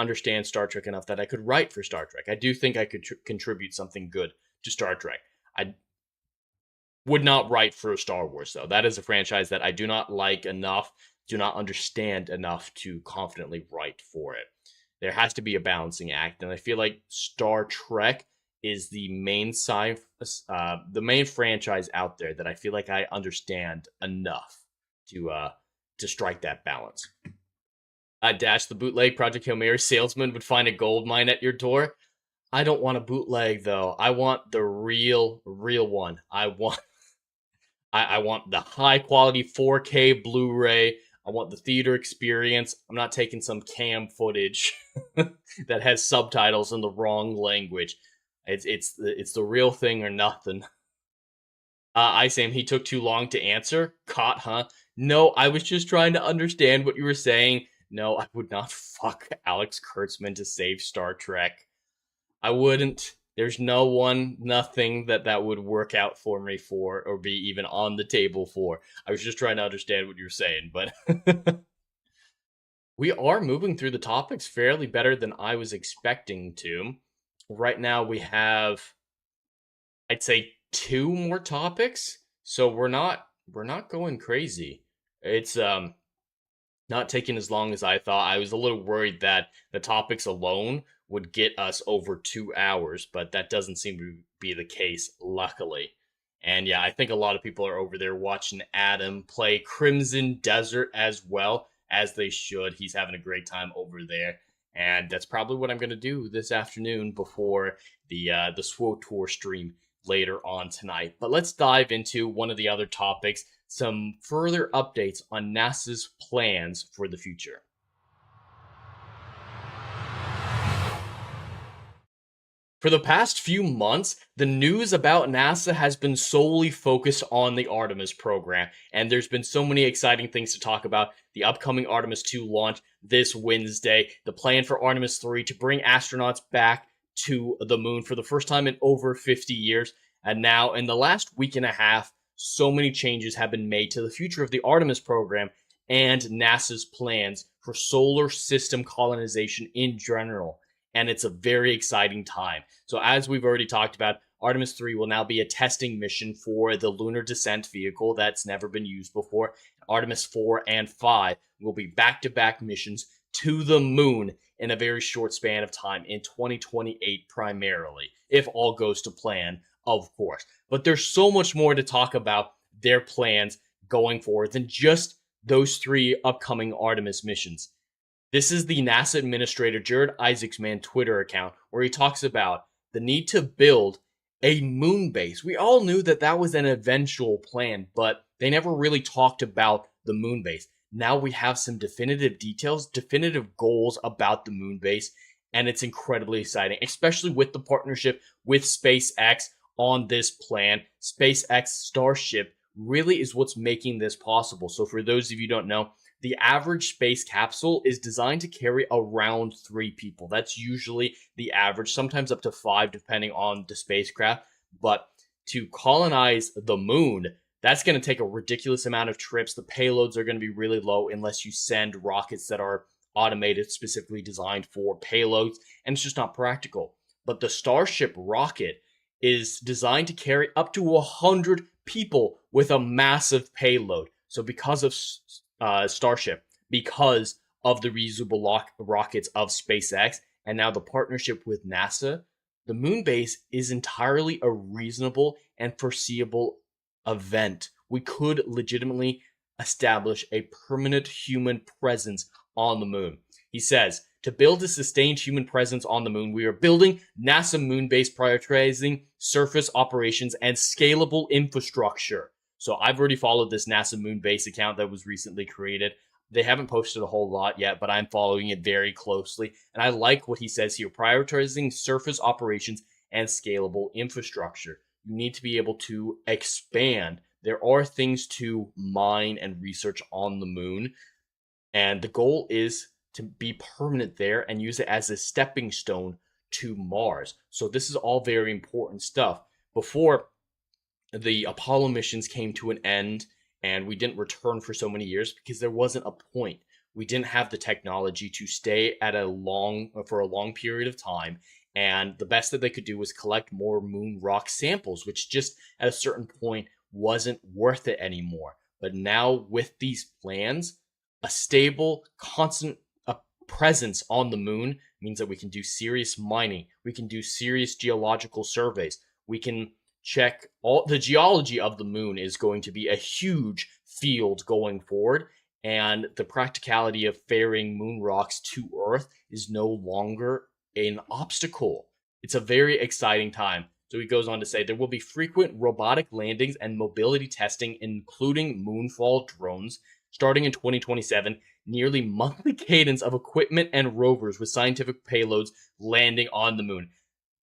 Speaker 2: understand Star Trek enough that I could write for Star Trek. I do think I could contribute something good to Star Trek. I would not write for Star Wars, though. That is a franchise that I do not like enough, do not understand enough to confidently write for it. There has to be a balancing act, and I feel like Star Trek is the main the main franchise out there that I feel like I understand enough to strike that balance. Dash, the bootleg Project Hail Mary salesman would find a gold mine at your door. I don't want a bootleg, though. I want the real one. I want the high quality 4K Blu-ray. I want the theater experience. I'm not taking some cam footage that has subtitles in the wrong language. It's the real thing or nothing. Isam, he took too long to answer. Caught, huh? No, I was just trying to understand what you were saying. No, I would not fuck Alex Kurtzman to save Star Trek. I wouldn't. There's nothing that would work out for me for, or be even on the table for. I was just trying to understand what you were saying, but we are moving through the topics fairly better than I was expecting to. Right now we have, I'd say, 2 more topics, so we're not going crazy. It's not taking as long as I thought. I was a little worried that the topics alone would get us over 2 hours, but that doesn't seem to be the case, luckily. And yeah, I think a lot of people are over there watching Adam play Crimson Desert as well, as they should. He's having a great time over there. And that's probably what I'm going to do this afternoon before the SWOTOR stream later on tonight. But let's dive into one of the other topics, some further updates on NASA's plans for the future. For the past few months, the news about NASA has been solely focused on the Artemis program, and there's been so many exciting things to talk about. The upcoming Artemis 2 launch this Wednesday, the plan for Artemis 3 to bring astronauts back to the moon for the first time in over 50 years, and now in the last week and a half, so many changes have been made to the future of the Artemis program and NASA's plans for solar system colonization in general. And it's a very exciting time. So as we've already talked about, Artemis 3 will now be a testing mission for the lunar descent vehicle that's never been used before. Artemis 4 and 5 will be back-to-back missions to the moon in a very short span of time in 2028 primarily, if all goes to plan, of course. But there's so much more to talk about their plans going forward than just those 3 upcoming Artemis missions. This is the NASA Administrator Jared Isaacman Twitter account, where he talks about the need to build a moon base. We all knew that was an eventual plan, but they never really talked about the moon base. Now we have some definitive details, definitive goals about the moon base, and it's incredibly exciting, especially with the partnership with SpaceX on this plan. SpaceX Starship really is what's making this possible. So for those of you who don't know, the average space capsule is designed to carry around 3 people. That's usually the average, sometimes up to 5 depending on the spacecraft. But to colonize the moon, that's going to take a ridiculous amount of trips. The payloads are going to be really low unless you send rockets that are automated, specifically designed for payloads, and it's just not practical. But the Starship rocket is designed to carry up to 100 people with a massive payload. So because of Starship, because of the reusable rockets of SpaceX, and now the partnership with NASA, the moon base is entirely a reasonable and foreseeable event. We could legitimately establish a permanent human presence on the moon. He says, to build a sustained human presence on the moon, we are building NASA moon base, prioritizing surface operations and scalable infrastructure. So I've already followed this NASA moon base account that was recently created. They haven't posted a whole lot yet, but I'm following it very closely. And I like what he says here, prioritizing surface operations and scalable infrastructure. You need to be able to expand. There are things to mine and research on the moon. And the goal is to be permanent there and use it as a stepping stone to Mars. So this is all very important stuff. Before the Apollo missions came to an end and we didn't return for so many years because there wasn't a point. We didn't have the technology to stay at for a long period of time. And the best that they could do was collect more moon rock samples, which just at a certain point wasn't worth it anymore. But now with these plans, a stable, constant presence on the moon means that we can do serious mining, we can do serious geological surveys, we can check all the geology of the moon is going to be a huge field going forward, and the practicality of ferrying moon rocks to Earth is no longer an obstacle. It's a very exciting time. So he goes on to say there will be frequent robotic landings and mobility testing, including moonfall drones, starting in 2027, nearly monthly cadence of equipment and rovers with scientific payloads landing on the moon.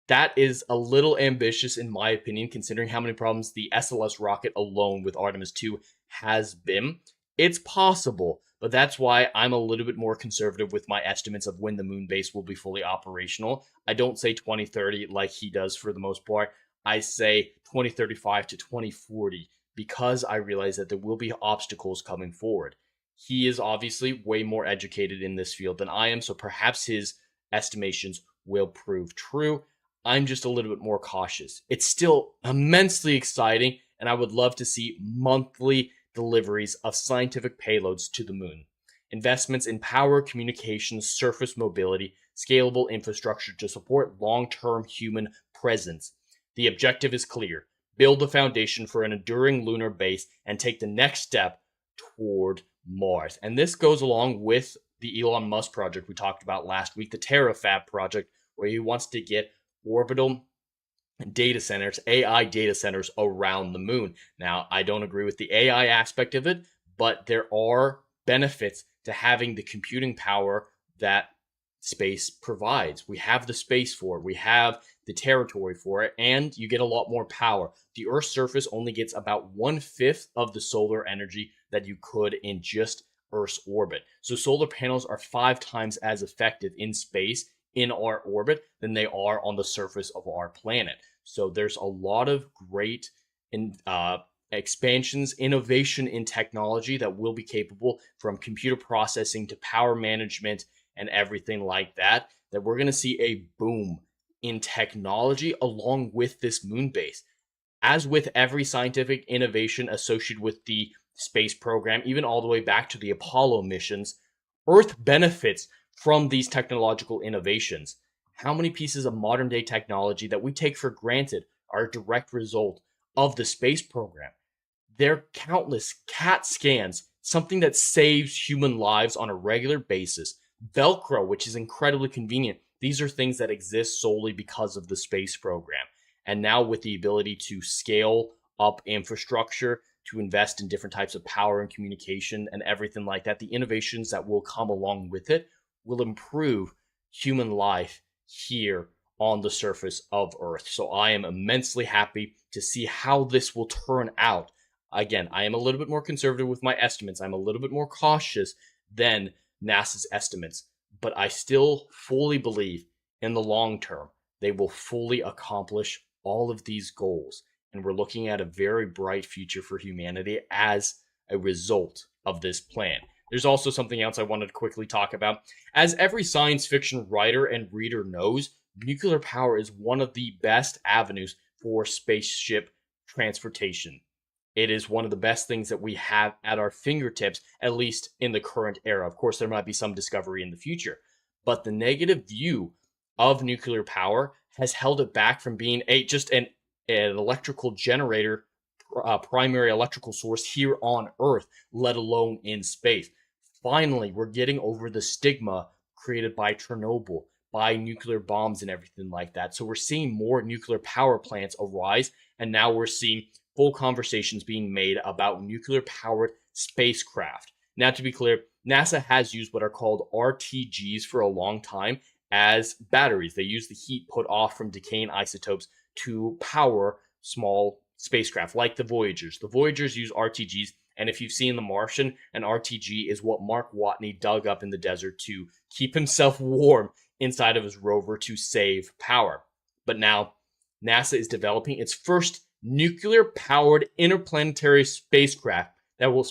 Speaker 2: That is a little ambitious, in my opinion, considering how many problems the SLS rocket alone with Artemis 2 has been. It's possible, but that's why I'm a little bit more conservative with my estimates of when the moon base will be fully operational. I don't say 2030 like he does for the most part. I say 2035 to 2040 because I realize that there will be obstacles coming forward. He is obviously way more educated in this field than I am, so perhaps his estimations will prove true. I'm just a little bit more cautious. It's still immensely exciting, and I would love to see monthly deliveries of scientific payloads to the moon. Investments in power, communications, surface mobility, scalable infrastructure to support long-term human presence. The objective is clear. Build the foundation for an enduring lunar base and take the next step toward Mars. And this goes along with the Elon Musk project we talked about last week, the TerraFab project, where he wants to get orbital data centers, AI data centers around the moon. Now, I don't agree with the AI aspect of it, but there are benefits to having the computing power that space provides. We have the space for it, we have the territory for it, and you get a lot more power. The Earth's surface only gets about 1/5 of the solar energy that you could in just Earth's orbit. So solar panels are 5 times as effective in space in our orbit than they are on the surface of our planet. So there's a lot of great expansions, innovation in technology that will be capable, from computer processing to power management and everything like that, that we're going to see a boom in technology along with this moon base. As with every scientific innovation associated with the space program, even all the way back to the Apollo missions, Earth benefits from these technological innovations. How many pieces of modern day technology that we take for granted are a direct result of the space program? There are countless CAT scans, something that saves human lives on a regular basis. Velcro, which is incredibly convenient. These are things that exist solely because of the space program. And now with the ability to scale up infrastructure, to invest in different types of power and communication and everything like that, the innovations that will come along with it will improve human life here on the surface of Earth. So I am immensely happy to see how this will turn out. Again, I am a little bit more conservative with my estimates. I'm a little bit more cautious than NASA's estimates, but I still fully believe in the long term they will fully accomplish all of these goals. And we're looking at a very bright future for humanity as a result of this plan. There's also something else I wanted to quickly talk about. As every science fiction writer and reader knows, nuclear power is one of the best avenues for spaceship transportation. It is one of the best things that we have at our fingertips, at least in the current era. Of course, there might be some discovery in the future, but the negative view of nuclear power has held it back from being just an electrical generator, primary electrical source here on Earth, let alone in space. Finally, we're getting over the stigma created by Chernobyl, by nuclear bombs and everything like that. So we're seeing more nuclear power plants arise, and now we're seeing full conversations being made about nuclear-powered spacecraft. Now, to be clear, NASA has used what are called RTGs for a long time as batteries. They use the heat put off from decaying isotopes to power small spacecraft, like the Voyagers. The Voyagers use RTGs, and if you've seen The Martian, an RTG is what Mark Watney dug up in the desert to keep himself warm inside of his rover to save power. But now, NASA is developing its first nuclear-powered interplanetary spacecraft that will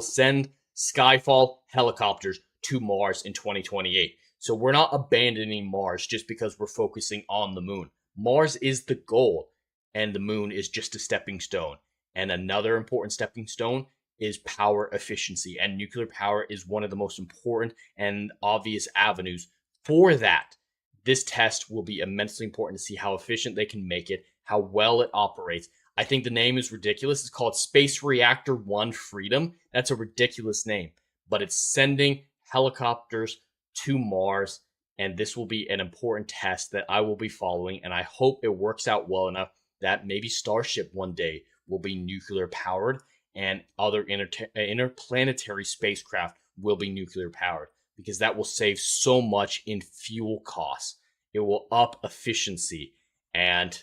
Speaker 2: send Skyfall helicopters to Mars in 2028. So we're not abandoning Mars just because we're focusing on the moon. Mars is the goal, and the moon is just a stepping stone. And another important stepping stone is power efficiency, and nuclear power is one of the most important and obvious avenues for that. This test will be immensely important to see how efficient they can make it, how well it operates. I think the name is ridiculous. It's called Space Reactor 1 Freedom. That's a ridiculous name, but it's sending helicopters to Mars, and this will be an important test that I will be following, and I hope it works out well enough that maybe Starship one day will be nuclear powered, and other interplanetary spacecraft will be nuclear powered, because that will save so much in fuel costs. It will up efficiency, and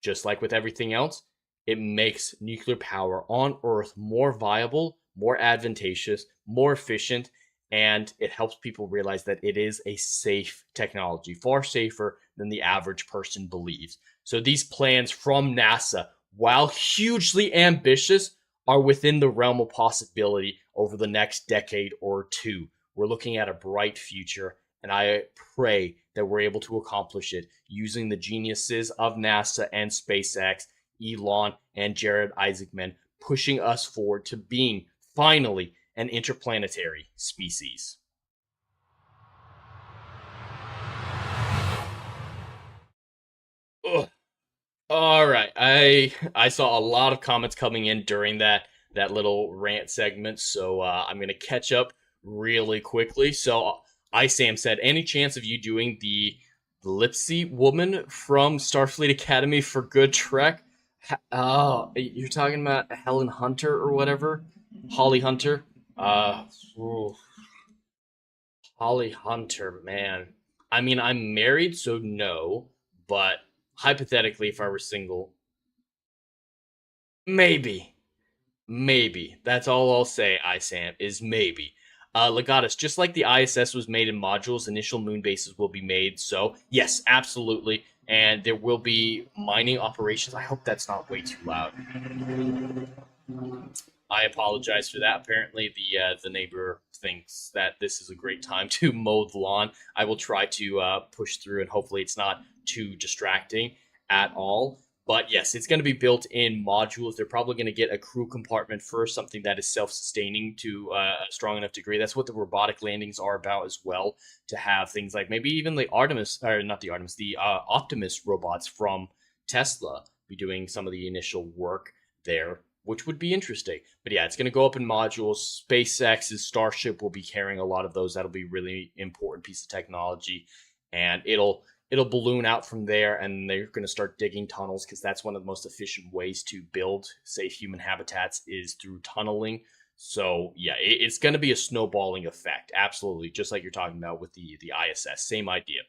Speaker 2: just like with everything else, it makes nuclear power on Earth more viable, more advantageous, more efficient, and it helps people realize that it is a safe technology, far safer than the average person believes. So these plans from NASA, while hugely ambitious, are within the realm of possibility over the next decade or two. We're looking at a bright future, and I pray that we're able to accomplish it using the geniuses of NASA and SpaceX, Elon and Jared Isaacman, pushing us forward to being finally an interplanetary species. Ugh. All right, I saw a lot of comments coming in during that little rant segment, so I'm gonna catch up really quickly. So Sam said, any chance of you doing the Lipsy woman from Starfleet Academy for Good Trek? Oh, you're talking about Helen Hunter or whatever, Holly Hunter. Uh, ooh, Holly Hunter, man. I mean, I'm married, so no. But hypothetically, if I were single, maybe. Maybe. That's all I'll say, Sam, is maybe. Legatus, just like the ISS was made in modules, initial moon bases will be made. So, yes, absolutely. And there will be mining operations. I hope that's not way too loud. I apologize for that. Apparently, the neighbor thinks that this is a great time to mow the lawn. I will try to push through, and hopefully, it's not too distracting at all. But yes, it's going to be built in modules. They're probably going to get a crew compartment first, something that is self-sustaining to a strong enough degree. That's what the robotic landings are about as well. To have things like maybe even the Artemis, or not the Artemis, the Optimus robots from Tesla be doing some of the initial work there, which would be interesting. But yeah, it's going to go up in modules. SpaceX's Starship will be carrying a lot of those. That'll be really important piece of technology, and it'll balloon out from there, and they're going to start digging tunnels, because that's one of the most efficient ways to build safe human habitats is through tunneling. So yeah, it's going to be a snowballing effect, absolutely, just like you're talking about with the ISS. Same idea.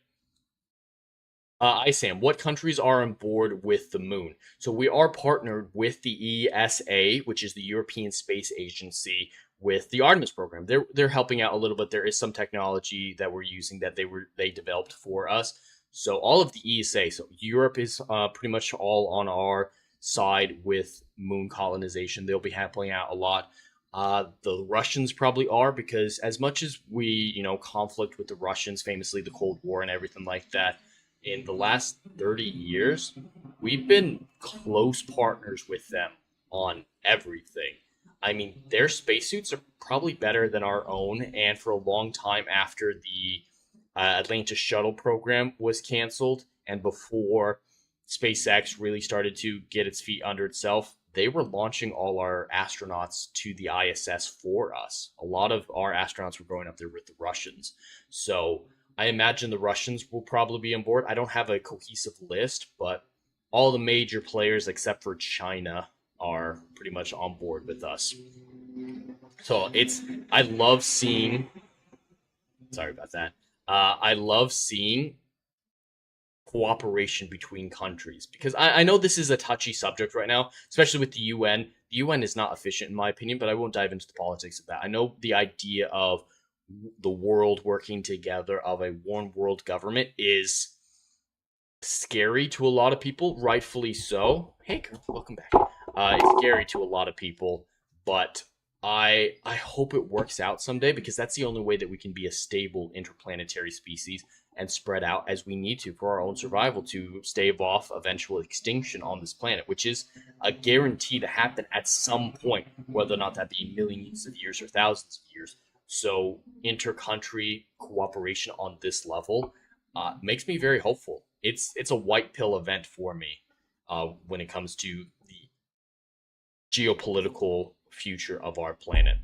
Speaker 2: Sam, what countries are on board with the moon? So we are partnered with the ESA, which is the European Space Agency, with the Artemis program. They're helping out a little bit. There is some technology that we're using that they developed for us. So all of the ESA, so Europe is pretty much all on our side with moon colonization. They'll be helping out a lot. The Russians probably are, because as much as we, conflict with the Russians, famously the Cold War and everything like that, in the last 30 years, we've been close partners with them on everything. I mean, their spacesuits are probably better than our own, and for a long time after the Atlantis shuttle program was canceled, and before SpaceX really started to get its feet under itself, they were launching all our astronauts to the ISS for us. A lot of our astronauts were going up there with the Russians. So I imagine the Russians will probably be on board. I don't have a cohesive list, but all the major players except for China are pretty much on board with us. So I love seeing, sorry about that. I love seeing cooperation between countries, because I know this is a touchy subject right now, especially with the UN. The UN is not efficient, in my opinion, but I won't dive into the politics of that. I know the idea of the world working together, of a one world government, is scary to a lot of people, rightfully so. Hey, girl, welcome back. It's scary to a lot of people, but I hope it works out someday, because that's the only way that we can be a stable interplanetary species and spread out as we need to for our own survival, to stave off eventual extinction on this planet, which is a guarantee to happen at some point, whether or not that be millions of years or thousands of years. So inter-country cooperation on this level makes me very hopeful. It's a white pill event for me when it comes to the geopolitical future of our planet.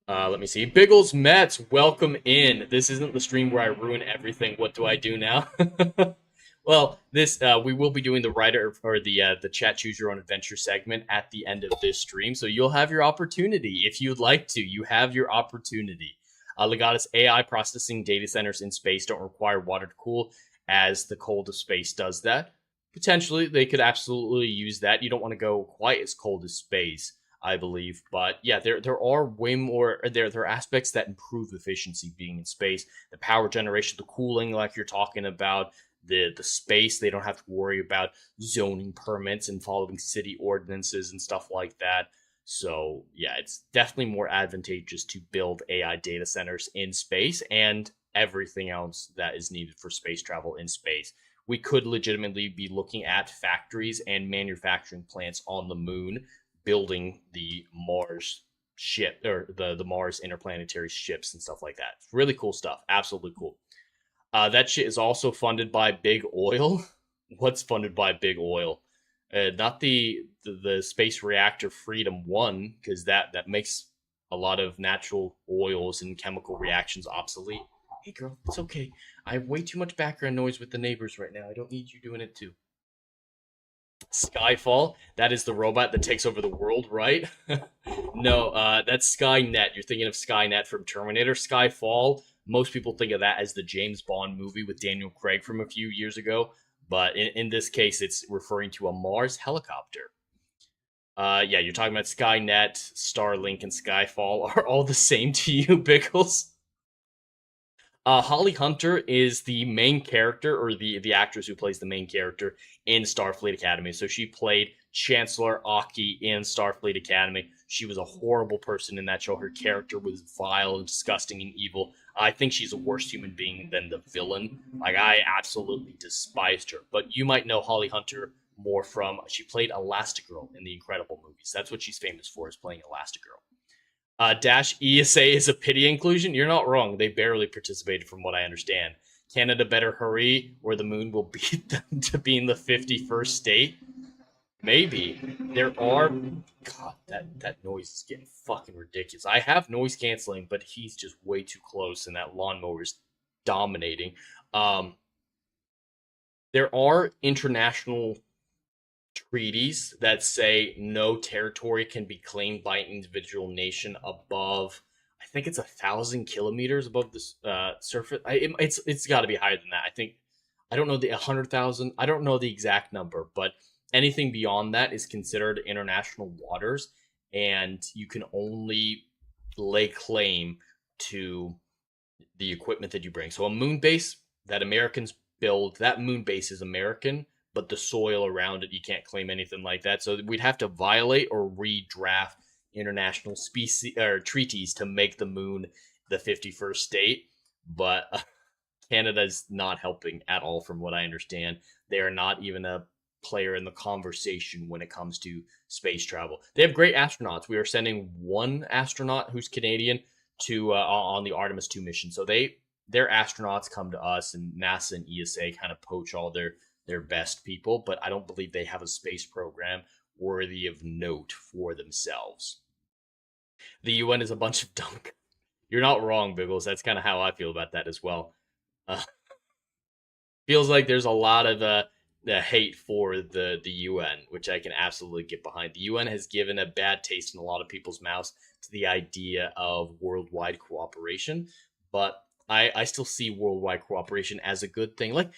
Speaker 2: Let me see. Biggles Mets, welcome in. This isn't the stream where I ruin everything. What do I do now? Well, this we will be doing the writer or the chat choose your own adventure segment at the end of this stream, so you'll have your opportunity if you'd like to. You have your opportunity. Legatus AI processing data centers in space don't require water to cool, as the cold of space does that. Potentially, they could absolutely use that. You don't want to go quite as cold as space, I believe, but yeah, there are way more. There are aspects that improve efficiency being in space. The power generation, the cooling, like you're talking about, the space. They don't have to worry about zoning permits and following city ordinances and stuff like that. So yeah, it's definitely more advantageous to build AI data centers in space and everything else that is needed for space travel in space. We could legitimately be looking at factories and manufacturing plants on the moon, building the Mars ship, or the Mars interplanetary ships and stuff like that. It's really cool stuff. Absolutely cool. That shit is also funded by Big Oil. What's funded by Big Oil? Not the space reactor Freedom 1, because that makes a lot of natural oils and chemical reactions obsolete. Hey girl, it's okay. I have way too much background noise with the neighbors right now. I don't need you doing it too. Skyfall, that is the robot that takes over the world, right? No, that's Skynet. You're thinking of Skynet from Terminator. Skyfall, most people think of that as the James Bond movie with Daniel Craig from a few years ago, but in this case, it's referring to a Mars helicopter. Yeah, you're talking about Skynet, Starlink, and Skyfall are all the same to you, Bickles? Holly Hunter is the main character, or the actress who plays the main character in Starfleet Academy. So she played Chancellor Aki in Starfleet Academy. She was a horrible person in that show. Her character was vile and disgusting and evil. I think she's a worse human being than the villain. Like, I absolutely despised her. But you might know Holly Hunter more from, she played Elastigirl in the Incredible movies. That's what she's famous for, is playing Elastigirl. Dash ESA is a pity inclusion. You're not wrong. They barely participated, from what I understand. Canada better hurry, or the moon will beat them to be in the 51st state. Maybe. There are... God, that noise is getting fucking ridiculous. I have noise canceling, but he's just way too close, and that lawnmower is dominating. There are international treaties that say no territory can be claimed by an individual nation above, I think it's 1,000 kilometers above the surface. It's got to be higher than that. I don't know the 100,000. I don't know the exact number, but anything beyond that is considered international waters, and you can only lay claim to the equipment that you bring. So a moon base that Americans build, that moon base is American, but the soil around it, you can't claim anything like that. So we'd have to violate or redraft international species or treaties to make the moon the 51st state. But Canada's not helping at all, from what I understand. They are not even a player in the conversation when it comes to space travel. They have great astronauts. We are sending one astronaut who's Canadian to on the Artemis 2 mission. So their astronauts come to us, and NASA and ESA kind of poach all their best people, but I don't believe they have a space program worthy of note for themselves. The UN is a bunch of dumb. You're not wrong, Biggles. That's kind of how I feel about that as well. Feels like there's a lot of the hate for the UN, which I can absolutely get behind. The UN has given a bad taste in a lot of people's mouths to the idea of worldwide cooperation, but I still see worldwide cooperation as a good thing. Like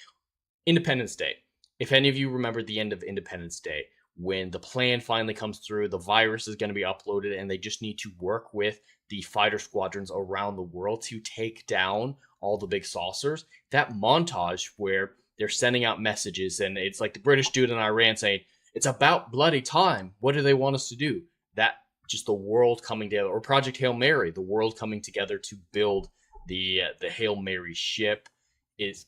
Speaker 2: Independence Day. If any of you remember the end of Independence Day, when the plan finally comes through, the virus is going to be uploaded, and they just need to work with the fighter squadrons around the world to take down all the big saucers. That montage where they're sending out messages, and it's like the British dude in Iran saying, "It's about bloody time. What do they want us to do?" just the world coming together, or Project Hail Mary, the world coming together to build the Hail Mary ship.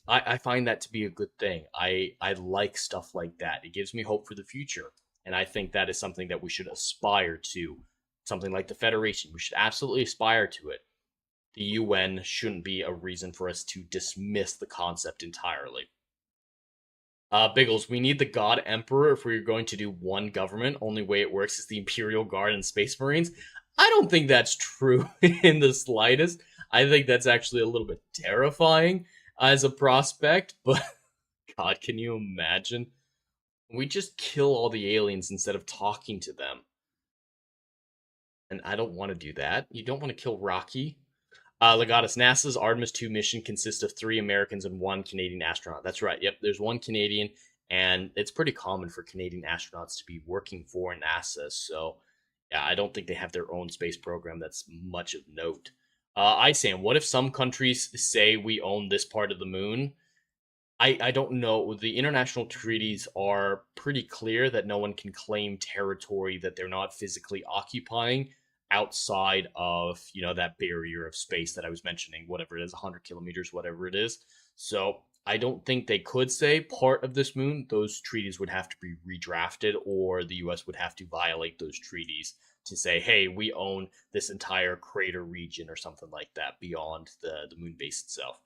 Speaker 2: I find that to be a good thing. I like stuff like that. It gives me hope for the future, and I think that is something that we should aspire to. Something like the Federation, we should absolutely aspire to it. The UN shouldn't be a reason for us to dismiss the concept entirely. Biggles, we need the God Emperor if we're going to do one government. Only way it works is the Imperial Guard and Space Marines. I don't think that's true in the slightest. I think that's actually a little bit terrifying as a prospect, but God, can you imagine? We just kill all the aliens instead of talking to them. And I don't want to do that. You don't want to kill Rocky. Legatus, NASA's Artemis 2 mission consists of 3 Americans and 1 Canadian astronaut. That's right. Yep, there's 1 Canadian, and it's pretty common for Canadian astronauts to be working for NASA. So, yeah, I don't think they have their own space program that's much of note. Sam, what if some countries say we own this part of the moon? I don't know. The international treaties are pretty clear that no one can claim territory that they're not physically occupying outside of, that barrier of space that I was mentioning, whatever it is, 100 kilometers, whatever it is. So I don't think they could say part of this moon. Those treaties would have to be redrafted, or the US would have to violate those treaties to say, hey, we own this entire crater region or something like that beyond the moon base itself.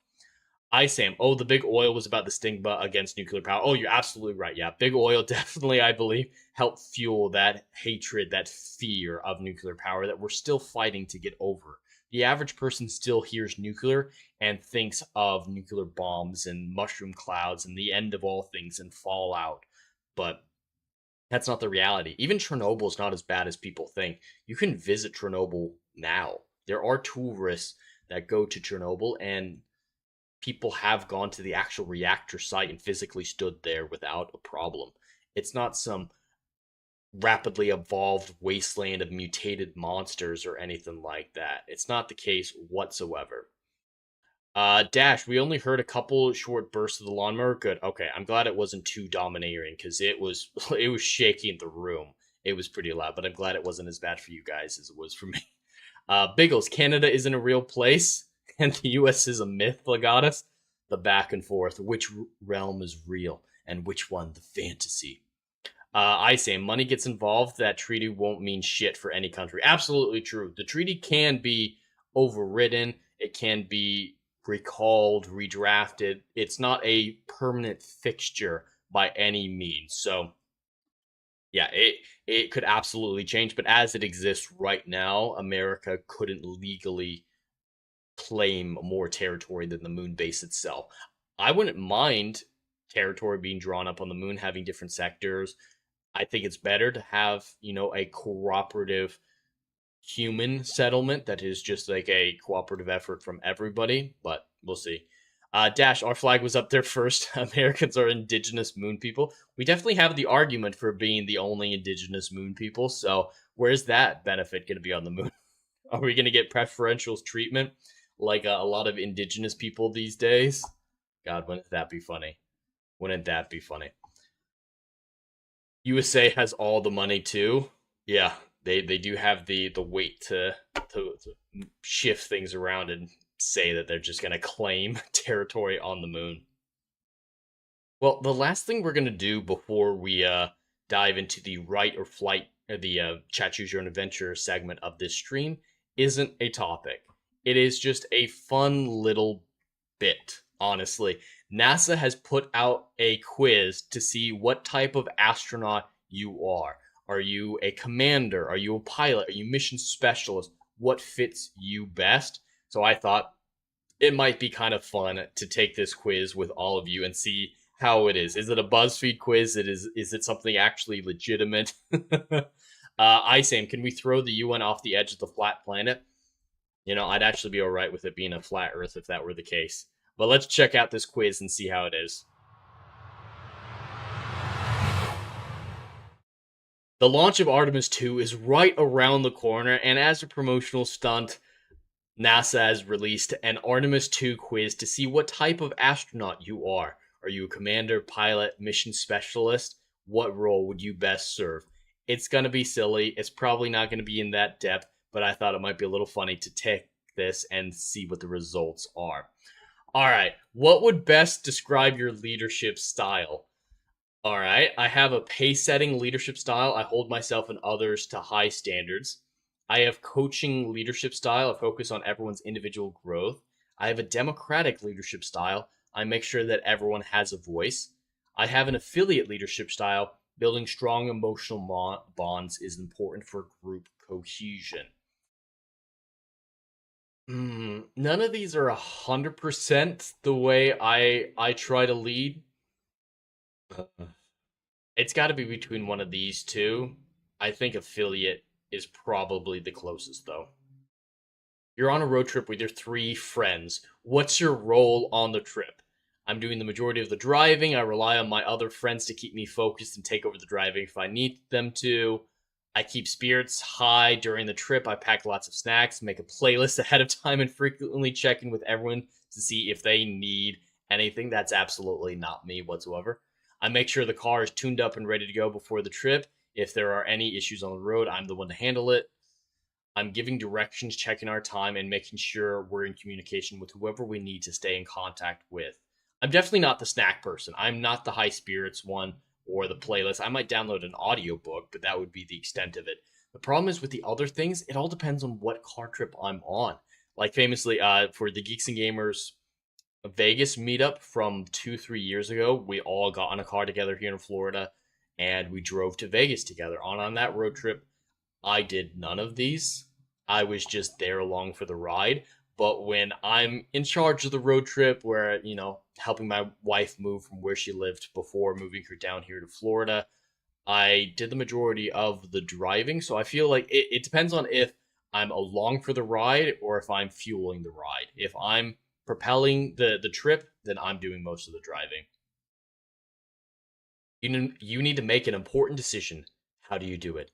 Speaker 2: Sam, the big oil was about the stigma against nuclear power. Oh, you're absolutely right. Yeah, big oil definitely, I believe, helped fuel that hatred, that fear of nuclear power that we're still fighting to get over. The average person still hears nuclear and thinks of nuclear bombs and mushroom clouds and the end of all things and fallout. But that's not the reality. Even Chernobyl is not as bad as people think. You can visit Chernobyl now. There are tourists that go to Chernobyl, and people have gone to the actual reactor site and physically stood there without a problem. It's not some rapidly evolved wasteland of mutated monsters or anything like that. It's not the case whatsoever. Dash, we only heard a couple short bursts of the lawnmower. Good. Okay, I'm glad it wasn't too domineering, because it was shaking the room. It was pretty loud, but I'm glad it wasn't as bad for you guys as it was for me. Biggles, Canada isn't a real place, and the US is a myth, Legatus. The back and forth, which realm is real, and which one the fantasy. Say money gets involved, that treaty won't mean shit for any country. Absolutely true. The treaty can be overridden. It can be recalled, redrafted. It's not a permanent fixture by any means. So, yeah, it could absolutely change. But as it exists right now, America couldn't legally claim more territory than the moon base itself. I wouldn't mind territory being drawn up on the moon, having different sectors. I think it's better to have, a cooperative human settlement that is just like a cooperative effort from everybody, but we'll see. Dash, our flag was up there first. Americans are indigenous moon people. We definitely have the argument for being the only indigenous moon people, so where's that benefit going to be on the moon? Are we going to get preferential treatment like a lot of indigenous people these days? God, wouldn't that be funny? Wouldn't that be funny? USA has all the money too. Yeah, they do have the weight to shift things around and say that they're just going to claim territory on the moon. Well, the last thing we're going to do before we dive into the right or flight, the chat, choose your own adventure segment of this stream isn't a topic. It is just a fun little bit, honestly. NASA has put out a quiz to see what type of astronaut you are. Are you a commander? Are you a pilot? Are you mission specialist? What fits you best? So I thought it might be kind of fun to take this quiz with all of you and see how it is. Is it a BuzzFeed quiz? Is it something actually legitimate? Sam, can we throw the UN off the edge of the flat planet? I'd actually be all right with it being a flat Earth if that were the case. But let's check out this quiz and see how it is. The launch of Artemis 2 is right around the corner, and as a promotional stunt, NASA has released an Artemis 2 quiz to see what type of astronaut you are. Are you a commander, pilot, mission specialist? What role would you best serve? It's gonna be silly. It's probably not gonna be in that depth, but I thought it might be a little funny to take this and see what the results are. All right, what would best describe your leadership style? All right, I have a pace setting leadership style. I hold myself and others to high standards. I have coaching leadership style. I focus on everyone's individual growth. I have a democratic leadership style. I make sure that everyone has a voice. I have an affiliate leadership style. Building strong emotional bonds is important for group cohesion. None of these are 100% the way I try to lead. It's got to be between one of these two. I think affiliate is probably the closest, though. You're on a road trip with your three friends. What's your role on the trip? I'm doing the majority of the driving. I rely on my other friends to keep me focused and take over the driving if I need them to. I keep spirits high during the trip. I pack lots of snacks, make a playlist ahead of time, and frequently check in with everyone to see if they need anything. That's absolutely not me whatsoever. I make sure the car is tuned up and ready to go before the trip. If there are any issues on the road, I'm the one to handle it. I'm giving directions, checking our time, and making sure we're in communication with whoever we need to stay in contact with. I'm definitely not the snack person. I'm not the high spirits one or the playlist. I might download an audiobook, but that would be the extent of it. The problem is with the other things, it all depends on what car trip I'm on. Like famously, for the Geeks and Gamers Vegas meetup from 2, 3 years ago, we all got in a car together here in Florida and we drove to Vegas together. On that road trip, I did none of these. I was just there along for the ride. But when I'm in charge of the road trip, where, helping my wife move from where she lived before moving her down here to Florida, I did the majority of the driving. So I feel like it depends on if I'm along for the ride or if I'm fueling the ride. If I'm propelling the trip, then I'm doing most of the driving. You need to make an important decision. How do you do it?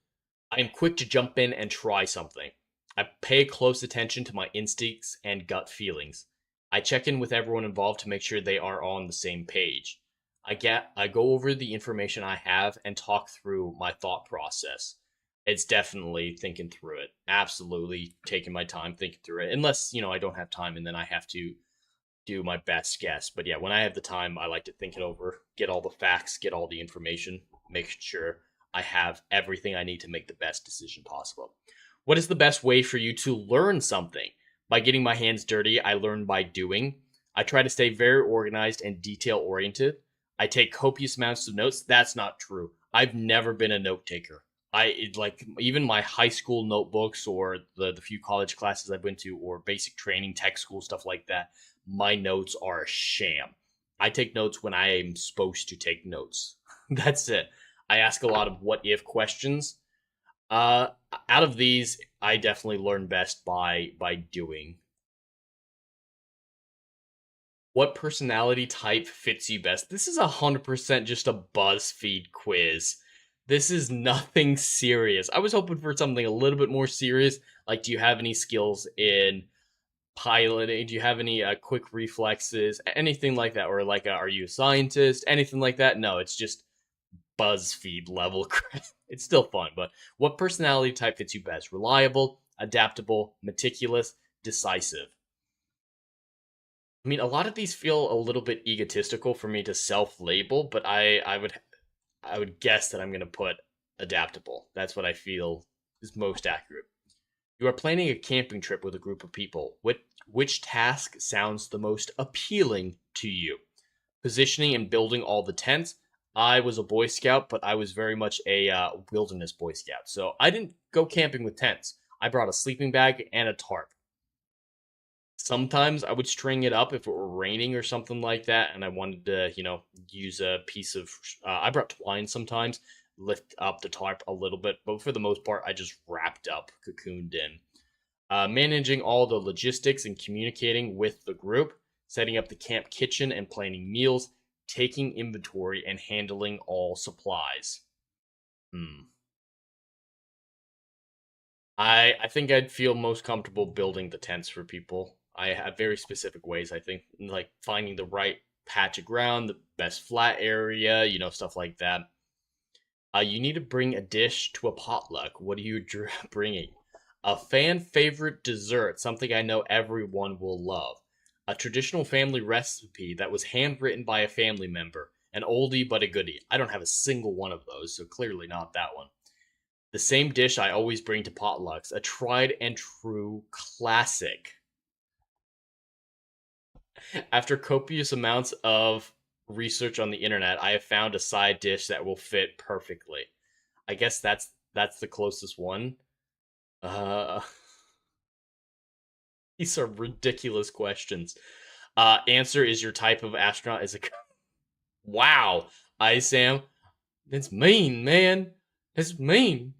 Speaker 2: I am quick to jump in and try something. I pay close attention to my instincts and gut feelings. I check in with everyone involved to make sure they are on the same page. I go over the information I have and talk through my thought process. It's definitely thinking through it. Absolutely taking my time thinking through it. Unless, I don't have time and then I have to do my best guess. But yeah, when I have the time, I like to think it over, get all the facts, get all the information, make sure I have everything I need to make the best decision possible. What is the best way for you to learn something? By getting my hands dirty, I learn by doing. I try to stay very organized and detail oriented. I take copious amounts of notes. That's not true. I've never been a note taker. Like even my high school notebooks or the few college classes I've been to or basic training, tech school, stuff like that, my notes are a sham. I take notes when I am supposed to take notes. That's it. I ask a lot of what if questions. Uh, Out of these, I definitely learn best by doing. What personality type fits you best? This is 100% just a BuzzFeed quiz. This is nothing serious. I was hoping for something a little bit more serious. Like, do you have any skills in piloting? Do you have any quick reflexes? Anything like that? Or like, are you a scientist? Anything like that? No, it's just BuzzFeed level. It's still fun, but what personality type fits you best? Reliable, adaptable, meticulous, decisive. I mean, a lot of these feel a little bit egotistical for me to self-label, but I would guess that I'm going to put adaptable. That's what I feel is most accurate. You are planning a camping trip with a group of people. Which task sounds the most appealing to you? Positioning and building all the tents. I was a Boy Scout, but I was very much a wilderness Boy Scout. So I didn't go camping with tents. I brought a sleeping bag and a tarp. Sometimes I would string it up if it were raining or something like that, and I wanted to, use a piece of. I brought twine sometimes, lift up the tarp a little bit, but for the most part, I just wrapped up, cocooned in. Managing all the logistics and communicating with the group, setting up the camp kitchen and planning meals, taking inventory and handling all supplies. Hmm. I think I'd feel most comfortable building the tents for people. I have very specific ways. I think like finding the right patch of ground, the best flat area, stuff like that. You need to bring a dish to a potluck. What are you bringing? A fan favorite dessert, something I know everyone will love. A traditional family recipe that was handwritten by a family member. An oldie but a goodie. I don't have a single one of those, so clearly not that one. The same dish I always bring to potlucks, a tried and true classic. After copious amounts of research on the internet, I have found a side dish that will fit perfectly. I guess that's the closest one. Uh these are ridiculous questions. Answer is your type of astronaut is a wow. I Sam. That's mean, man. That's mean.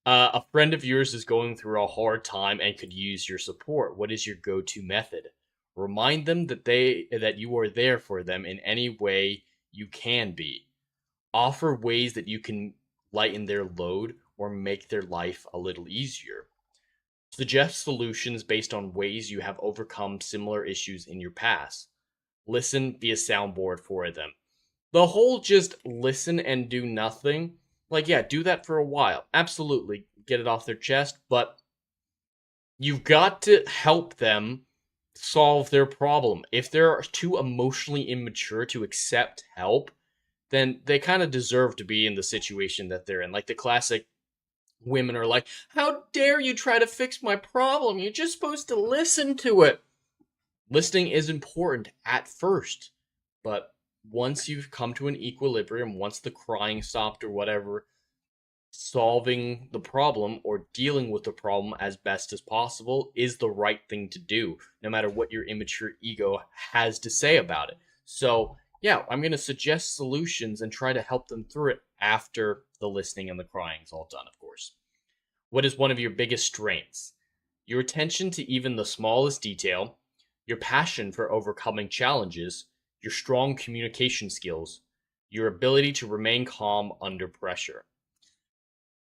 Speaker 2: A friend of yours is going through a hard time and could use your support. What is your go-to method? Remind them that you are there for them in any way you can be. Offer ways that you can lighten their load or make their life a little easier. Suggest solutions based on ways you have overcome similar issues in your past. Listen, be a soundboard for them. The whole just listen and do nothing, like, yeah, do that for a while. Absolutely, get it off their chest, but you've got to help them solve their problem. If they're too emotionally immature to accept help, then they kind of deserve to be in the situation that they're in. Like the classic women are like, how dare you try to fix my problem? You're just supposed to listen to it. Listening is important at first, but once you've come to an equilibrium, once the crying stopped or whatever, solving the problem or dealing with the problem as best as possible is the right thing to do, no matter what your immature ego has to say about it. So, yeah, I'm going to suggest solutions and try to help them through it after the listening and the crying is all done, of course. What is one of your biggest strengths? Your attention to even the smallest detail, your passion for overcoming challenges, your strong communication skills, your ability to remain calm under pressure.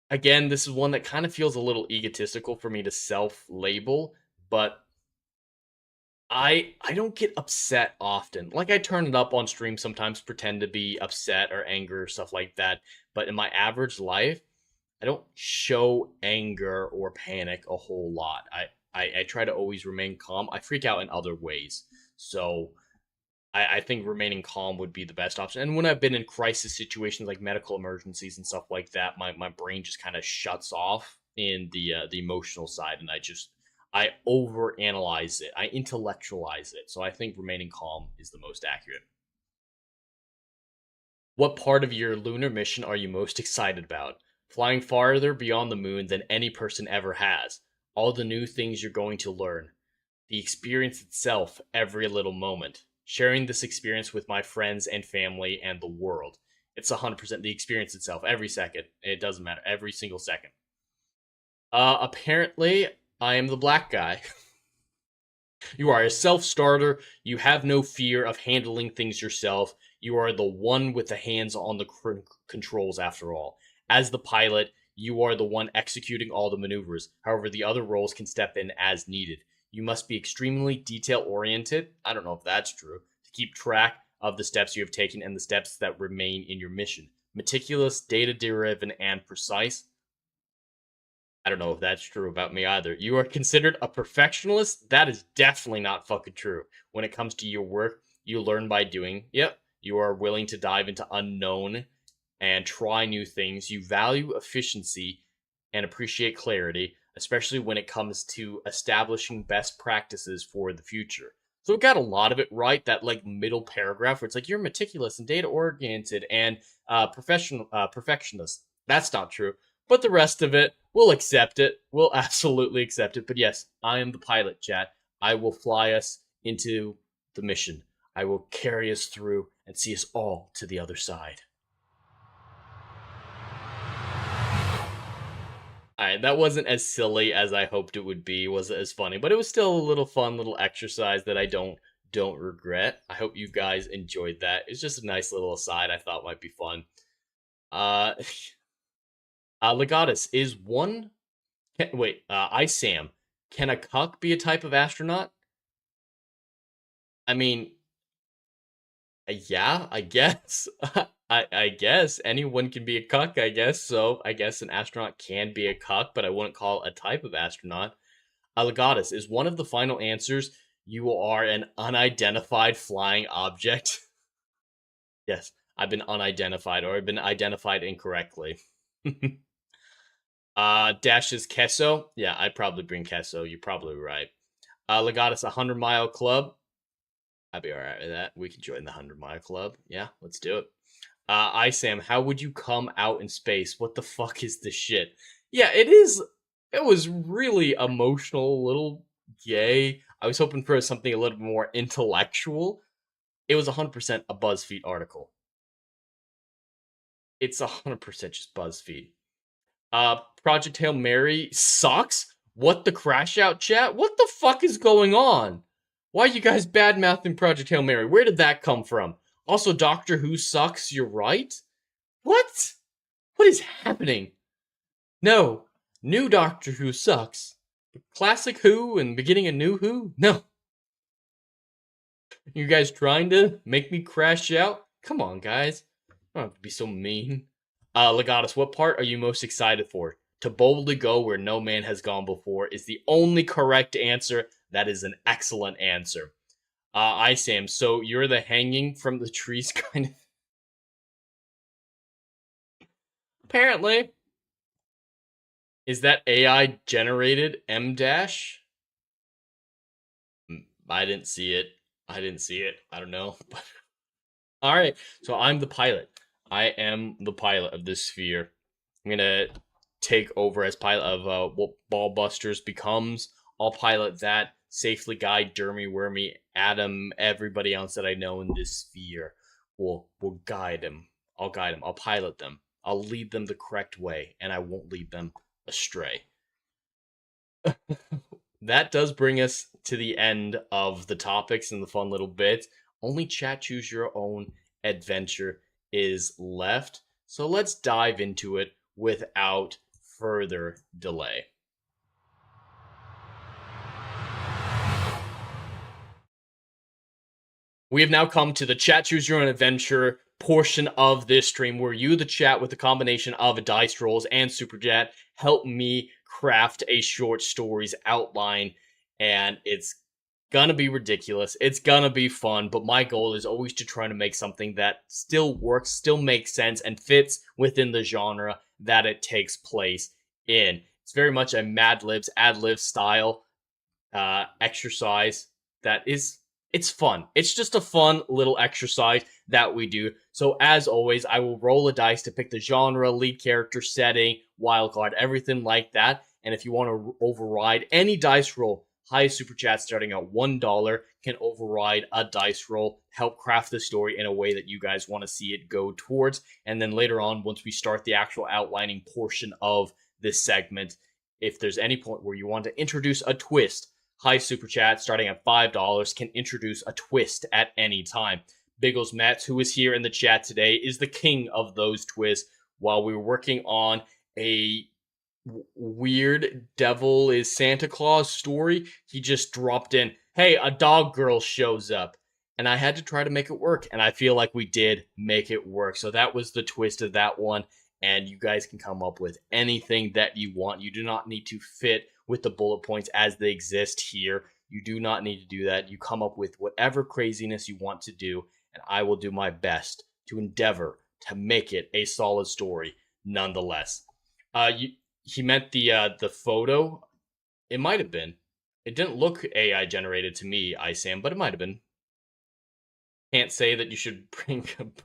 Speaker 2: Again, this is one that kind of feels a little egotistical for me to self-label, but I don't get upset often. Like I turn it up on stream sometimes, pretend to be upset or anger or stuff like that. But in my average life, I don't show anger or panic a whole lot. I try to always remain calm. I freak out in other ways. So I think remaining calm would be the best option. And when I've been in crisis situations like medical emergencies and stuff like that, my brain just kind of shuts off in the emotional side, and I overanalyze it, I intellectualize it. So I think remaining calm is the most accurate. What part of your lunar mission are you most excited about? Flying farther beyond the moon than any person ever has. All the new things you're going to learn. The experience itself, every little moment. Sharing this experience with my friends and family and the world. It's 100% the experience itself, every second. It doesn't matter, every single second. Apparently, I am the black guy. You are a self-starter. You have no fear of handling things yourself. You are the one with the hands on the controls, after all. As the pilot, you are the one executing all the maneuvers. However, the other roles can step in as needed. You must be extremely detail-oriented. I don't know if that's true. To keep track of the steps you have taken and the steps that remain in your mission. Meticulous, data-driven, and precise. I don't know if that's true about me either. You are considered a perfectionist? That is definitely not fucking true. When it comes to your work, you learn by doing. Yep. You are willing to dive into unknown and try new things. You value efficiency and appreciate clarity, especially when it comes to establishing best practices for the future. So it got a lot of it right. That like middle paragraph where it's like you're meticulous and data oriented and perfectionist. That's not true. But the rest of it, we'll accept it. We'll absolutely accept it. But yes, I am the pilot, chat. I will fly us into the mission. I will carry us through and see us all to the other side. Alright, that wasn't as silly as I hoped it would be. It wasn't as funny, but it was still a little fun little exercise that I don't regret. I hope you guys enjoyed that. It's just a nice little aside I thought might be fun. Uh Legatus, is one... Sam. Can a cuck be a type of astronaut? I mean... yeah, I guess. I guess anyone can be a cuck, I guess. So I guess an astronaut can be a cuck, but I wouldn't call it a type of astronaut. Legatus is one of the final answers. You are an unidentified flying object. Yes, I've been unidentified, or I've been identified incorrectly. Dash is Kesso. Yeah, I'd probably bring Kesso. You're probably right. Legatus 100-mile club. I'd be alright with that. We can join the 100-mile club. Yeah, let's do it. Isam, how would you come out in space? What the fuck is this shit? Yeah, it is. It was really emotional, a little gay. I was hoping for something a little more intellectual. It was 100% a BuzzFeed article. It's 100% just BuzzFeed. Project Hail Mary sucks? What the crash out chat? What the fuck is going on? Why are you guys bad-mouthing Project Hail Mary? Where did that come from? Also, Doctor Who sucks, you're right? What? What is happening? No. New Doctor Who sucks. Classic Who and beginning a new Who? No. You guys trying to make me crash out? Come on, guys. I don't have to be so mean. Legatus, what part are you most excited for? To boldly go where no man has gone before is the only correct answer. That is an excellent answer. Isam, so you're the hanging from the trees kind of. Apparently. Is that AI generated M dash? I didn't see it. I don't know. All right. So I'm the pilot. I am the pilot of this sphere. I'm gonna take over as pilot of what Ballbusters becomes. I'll pilot that. Safely guide Dermy, Wormy, Adam, everybody else that I know in this sphere. Will guide him. I'll guide them. I'll pilot them. I'll lead them the correct way, and I won't lead them astray. That does bring us to the end of the topics and the fun little bit. Only chat choose your own adventure is left. So let's dive into it without further delay. We have now come to the chat choose your own adventure portion of this stream, where you, the chat, with a combination of dice rolls and super chat, help me craft a short story's outline, and it's gonna be ridiculous. It's gonna be fun, but my goal is always to try to make something that still works, still makes sense, and fits within the genre that it takes place in. It's very much a Mad Libs, ad lib style exercise that is, it's fun. It's just a fun little exercise that we do. So as always, I will roll a dice to pick the genre, lead character, setting, wildcard, everything like that. And if you want to override any dice roll, highest super chat starting at $1 can override a dice roll, help craft the story in a way that you guys want to see it go towards. And then later on, once we start the actual outlining portion of this segment, if there's any point where you want to introduce a twist, high super chat starting at $5 can introduce a twist at any time. Biggles Metz, who is here in the chat today, is the king of those twists. While we were working on a weird devil is Santa Claus story, he just dropped in, hey, a dog girl shows up. And I had to try to make it work. And I feel like we did make it work. So that was the twist of that one. And you guys can come up with anything that you want. You do not need to fit with the bullet points as they exist here. You do not need to do that. You come up with whatever craziness you want to do, and I will do my best to endeavor to make it a solid story nonetheless. He meant the photo. It might have been. It didn't look AI generated to me, Isam, but it might have been. Can't say that you should bring up.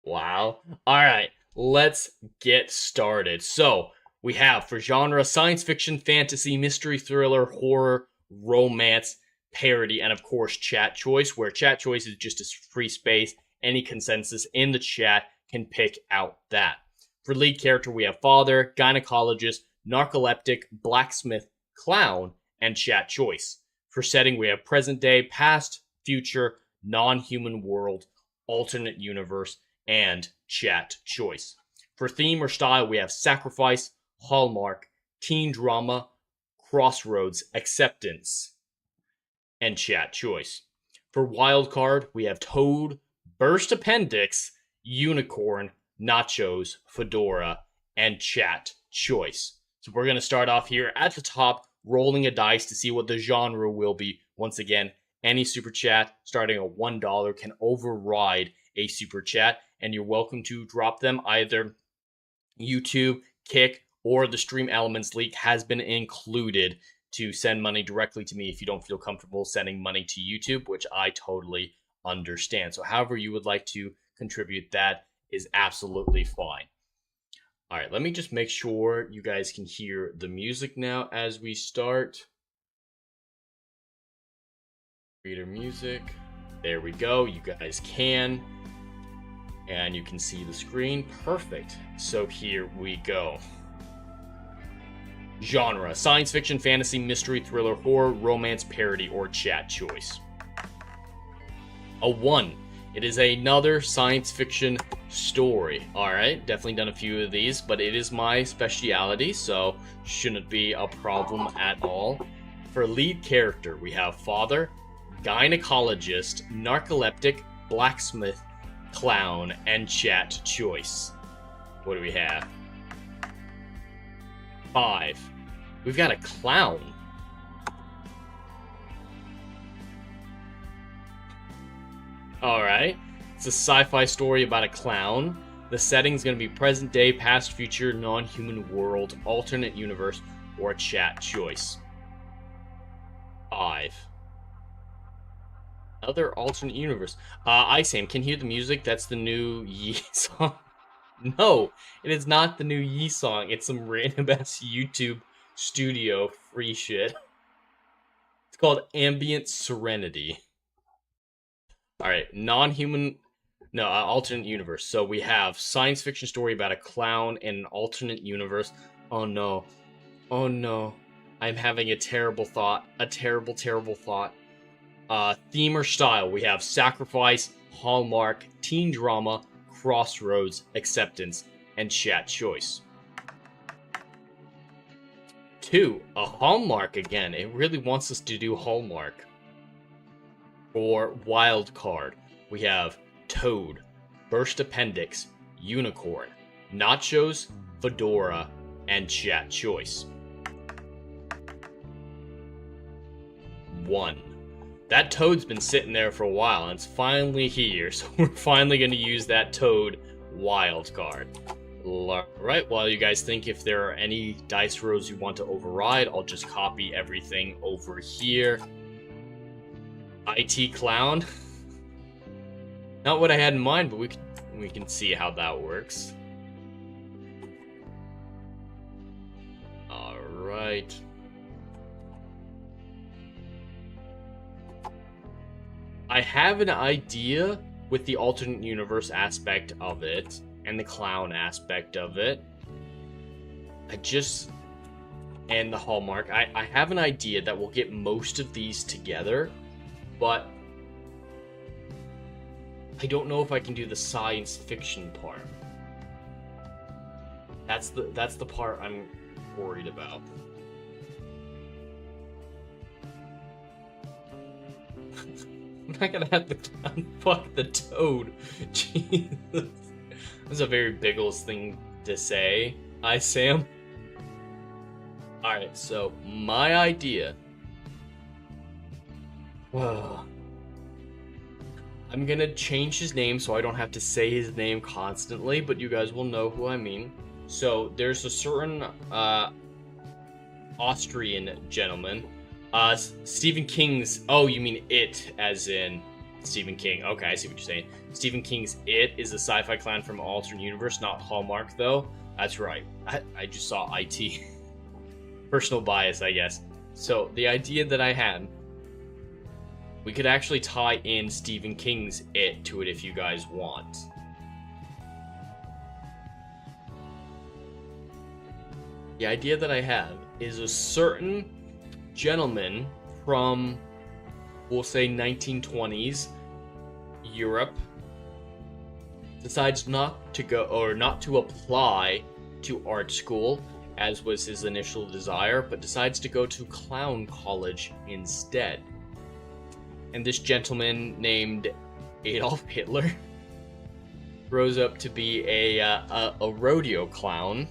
Speaker 2: Wow. All right, let's get started. So we have, for genre, science fiction, fantasy, mystery, thriller, horror, romance, parody, and of course chat choice, where chat choice is just a free space. Any consensus in the chat can pick out that. For lead character, we have father, gynecologist, narcoleptic, blacksmith, clown, and chat choice. For setting, we have present day, past, future, non-human world, alternate universe, and chat choice. For theme or style, we have sacrifice, hallmark, teen drama, crossroads, acceptance, and chat choice. For wildcard, we have toad, burst appendix, unicorn, nachos, fedora, and chat choice. So we're going to start off here at the top, rolling a dice to see what the genre will be. Once again, any super chat starting at $1 can override a super chat, and you're welcome to drop them. Either YouTube, Kick, or the Stream Elements link has been included to send money directly to me if you don't feel comfortable sending money to YouTube, which I totally understand. So however you would like to contribute, that is absolutely fine. All right, let me just make sure you guys can hear the music now as we start. Reader music. There we go. You guys can. And you can see the screen. Perfect. So here we go. Genre: science fiction, fantasy, mystery, thriller, horror, romance, parody, or chat choice. A 1. It is another science fiction story. Alright, definitely done a few of these, but it is my speciality, so shouldn't be a problem at all. For lead character, we have father, gynecologist, narcoleptic, blacksmith, clown, and chat choice. What do we have? 5. We've got a clown. Alright. It's a sci-fi story about a clown. The setting's going to be present day, past, future, non-human world, alternate universe, or chat choice. 5. Other alternate universe. Sam, can you hear the music? That's the new Yee song. No, it is not the new Yee song. It's some random ass YouTube studio free shit. It's called Ambient Serenity. Alright, alternate universe. So we have science fiction story about a clown in an alternate universe. Oh no. Oh no. I'm having a terrible thought. A terrible, terrible thought. Theme or style. We have sacrifice, Hallmark, teen drama, crossroads, acceptance, and chat choice. 2. A Hallmark again. It really wants us to do Hallmark. For wild card, we have Toad, burst appendix, unicorn, nachos, fedora, and chat choice. 1. That Toad's been sitting there for a while, and it's finally here, so we're finally going to use that Toad wild card. Alright, while you guys think if there are any dice rolls you want to override, I'll just copy everything over here. IT clown. Not what I had in mind, but we can see how that works. Alright. I have an idea with the alternate universe aspect of it and the clown aspect of it. And the Hallmark. I have an idea that will get most of these together, but I don't know if I can do the science fiction part. That's the part I'm worried about. I'm not gonna have the clown fuck the Toad. Jesus. That's a very Biggles thing to say. Sam. Alright, so my idea. Whoa. I'm gonna change his name so I don't have to say his name constantly, but you guys will know who I mean. So there's a certain Austrian gentleman. Stephen King's... Oh, you mean It, as in Stephen King. Okay, I see what you're saying. Stephen King's It is a sci-fi clown from an alternate universe, not Hallmark, though. That's right. I just saw IT. Personal bias, I guess. So, the idea that I had... We could actually tie in Stephen King's It to it if you guys want. The idea that I have is a certain gentleman from, we'll say, 1920s Europe decides not to go, or not to apply to art school, as was his initial desire, but decides to go to clown college instead. And this gentleman named Adolf Hitler grows up to be a rodeo clown,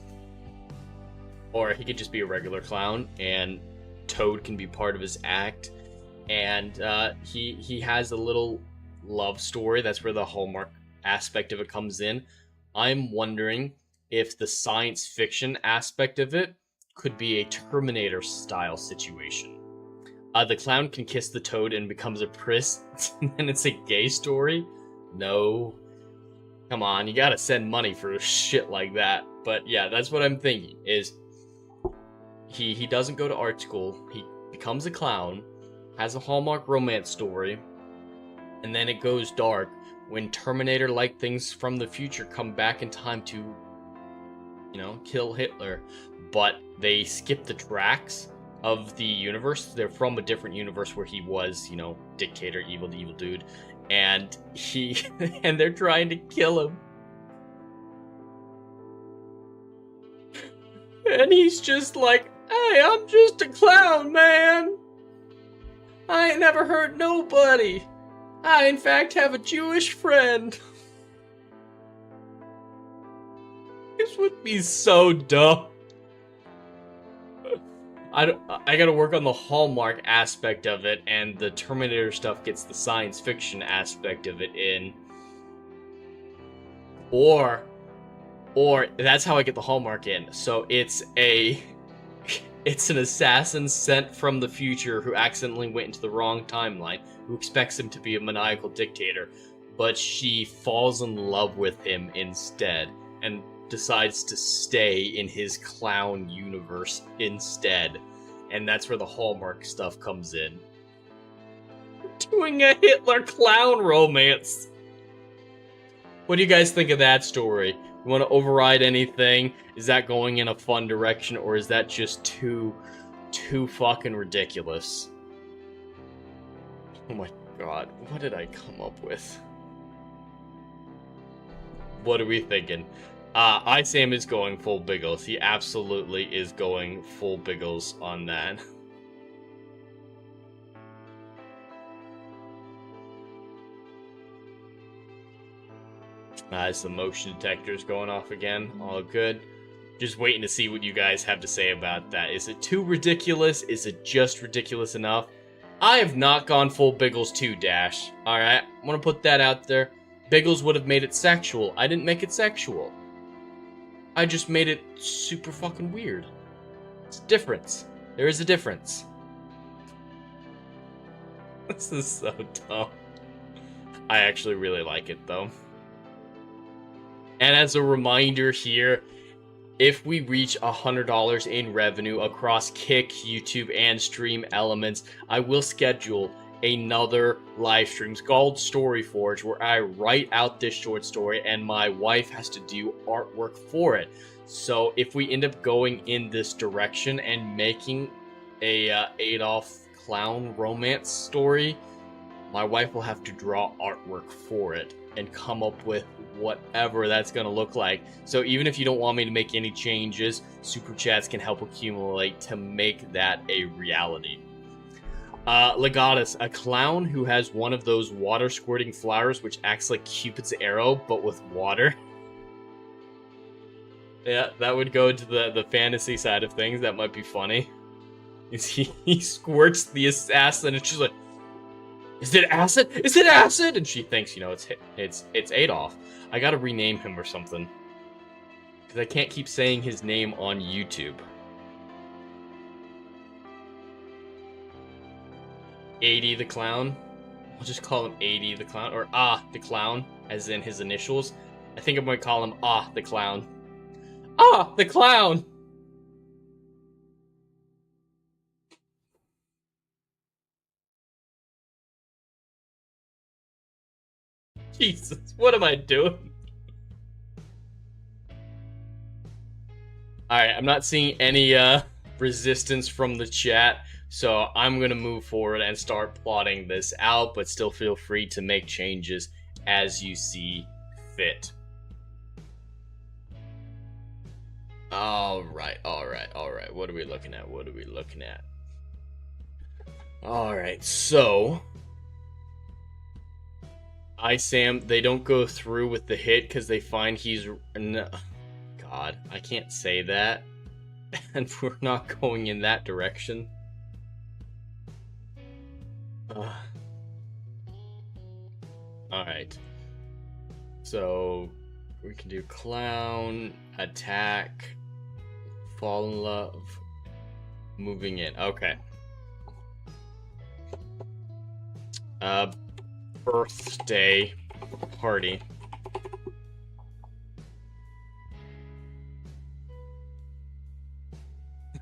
Speaker 2: or he could just be a regular clown, and Toad can be part of his act. And he has a little love story. That's where the Hallmark aspect of it comes in. I'm wondering if the science fiction aspect of it could be a Terminator style situation. The clown can kiss the Toad and becomes a prince, and it's a gay story. No, come on, you gotta send money for shit like that. But yeah, that's what I'm thinking. Is he doesn't go to art school. He becomes a clown, has a Hallmark romance story, and then it goes dark when Terminator-like things from the future come back in time to, you know, kill Hitler. But they skip the tracks of the universe. They're from a different universe where he was, you know, dictator, evil dude. And and they're trying to kill him. And he's just like, hey, I'm just a clown, man. I ain't never hurt nobody. I, in fact, have a Jewish friend. This would be so dumb. I gotta work on the Hallmark aspect of it, and the Terminator stuff gets the science fiction aspect of it in. Or that's how I get the Hallmark in. So it's an assassin sent from the future who accidentally went into the wrong timeline, who expects him to be a maniacal dictator, but she falls in love with him instead, and decides to stay in his clown universe instead. And that's where the Hallmark stuff comes in. Doing a Hitler clown romance. What do you guys think of that story? You want to override anything? Is that going in a fun direction, or is that just too fucking ridiculous? Oh my god, what did I come up with? What are we thinking? Sam is going full Biggles. He absolutely is going full Biggles on that. As the motion detector's going off again. All good. Just waiting to see what you guys have to say about that. Is it too ridiculous? Is it just ridiculous enough? I have not gone full Biggles 2, Dash. Alright, I want to put that out there. Biggles would have made it sexual. I didn't make it sexual. I just made it super fucking weird. It's a difference. There is a difference. This is so dumb. I actually really like it, though. And as a reminder here, if we reach $100 in revenue across Kick, YouTube, and Stream Elements, I will schedule another live stream called Storyforge, where I write out this short story and my wife has to do artwork for it. So if we end up going in this direction and making a Adolf clown romance story, my wife will have to draw artwork for it and come up with whatever that's going to look like. So even if you don't want me to make any changes, super chats can help accumulate to make that a reality. Legatus, a clown who has one of those water squirting flowers which acts like Cupid's arrow but with water. Yeah, that would go to the fantasy side of things. That might be funny. He squirts the assassin and she's like, is it acid? Is it acid? And she thinks, you know, it's Adolf. I gotta rename him or something. Because I can't keep saying his name on YouTube. 80 the Clown. I'll just call him 80 the Clown. Or the Clown, as in his initials. I think I'm going to call him the Clown. The Clown! Jesus, what am I doing? Alright, I'm not seeing any resistance from the chat, so I'm gonna move forward and start plotting this out, but still feel free to make changes as you see fit. Alright. What are we looking at? Alright, so Sam, they don't go through with the hit because they find he's... No, God, I can't say that. And we're not going in that direction. Alright. So, we can do clown, attack, fall in love, moving in. Okay. Birthday party.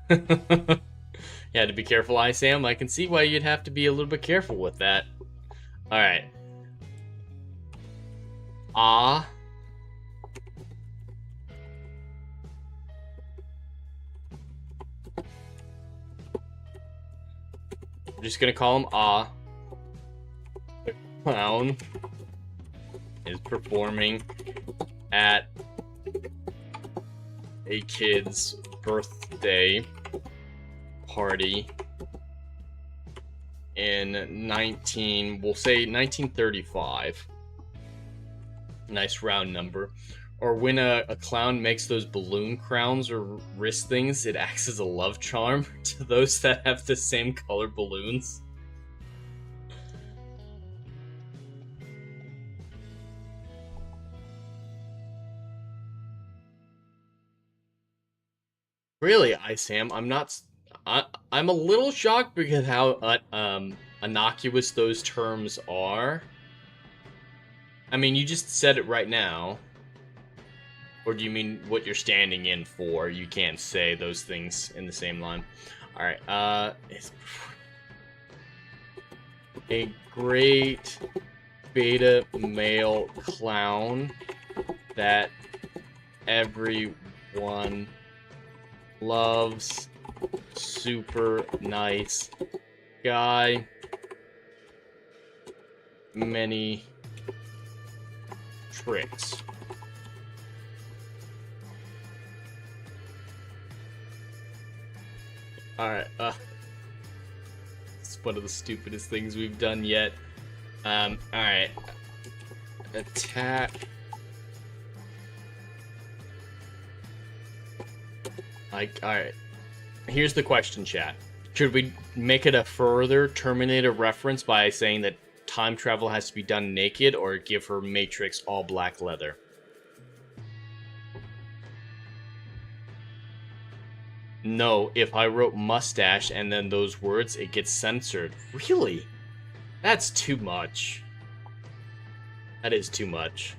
Speaker 2: You had to be careful, Sam. I can see why you'd have to be a little bit careful with that. Alright. Ah. I'm just gonna call him Ah. The clown is performing at a kid's birthday party in we'll say 1935. Nice round number. Or when a clown makes those balloon crowns or wrist things, it acts as a love charm to those that have the same color balloons. Really, Sam, I'm a little shocked because how innocuous those terms are. I mean, you just said it right now. Or do you mean what you're standing in for? You can't say those things in the same line. Alright, it's a great beta male clown that everyone loves. Super nice guy. Many tricks. Alright, it's one of the stupidest things we've done yet. Alright. Attack. Alright. Here's the question, chat. Should we make it a further Terminator reference by saying that time travel has to be done naked, or give her Matrix all black leather? No, if I wrote mustache and then those words, it gets censored. Really? That's too much. That is too much.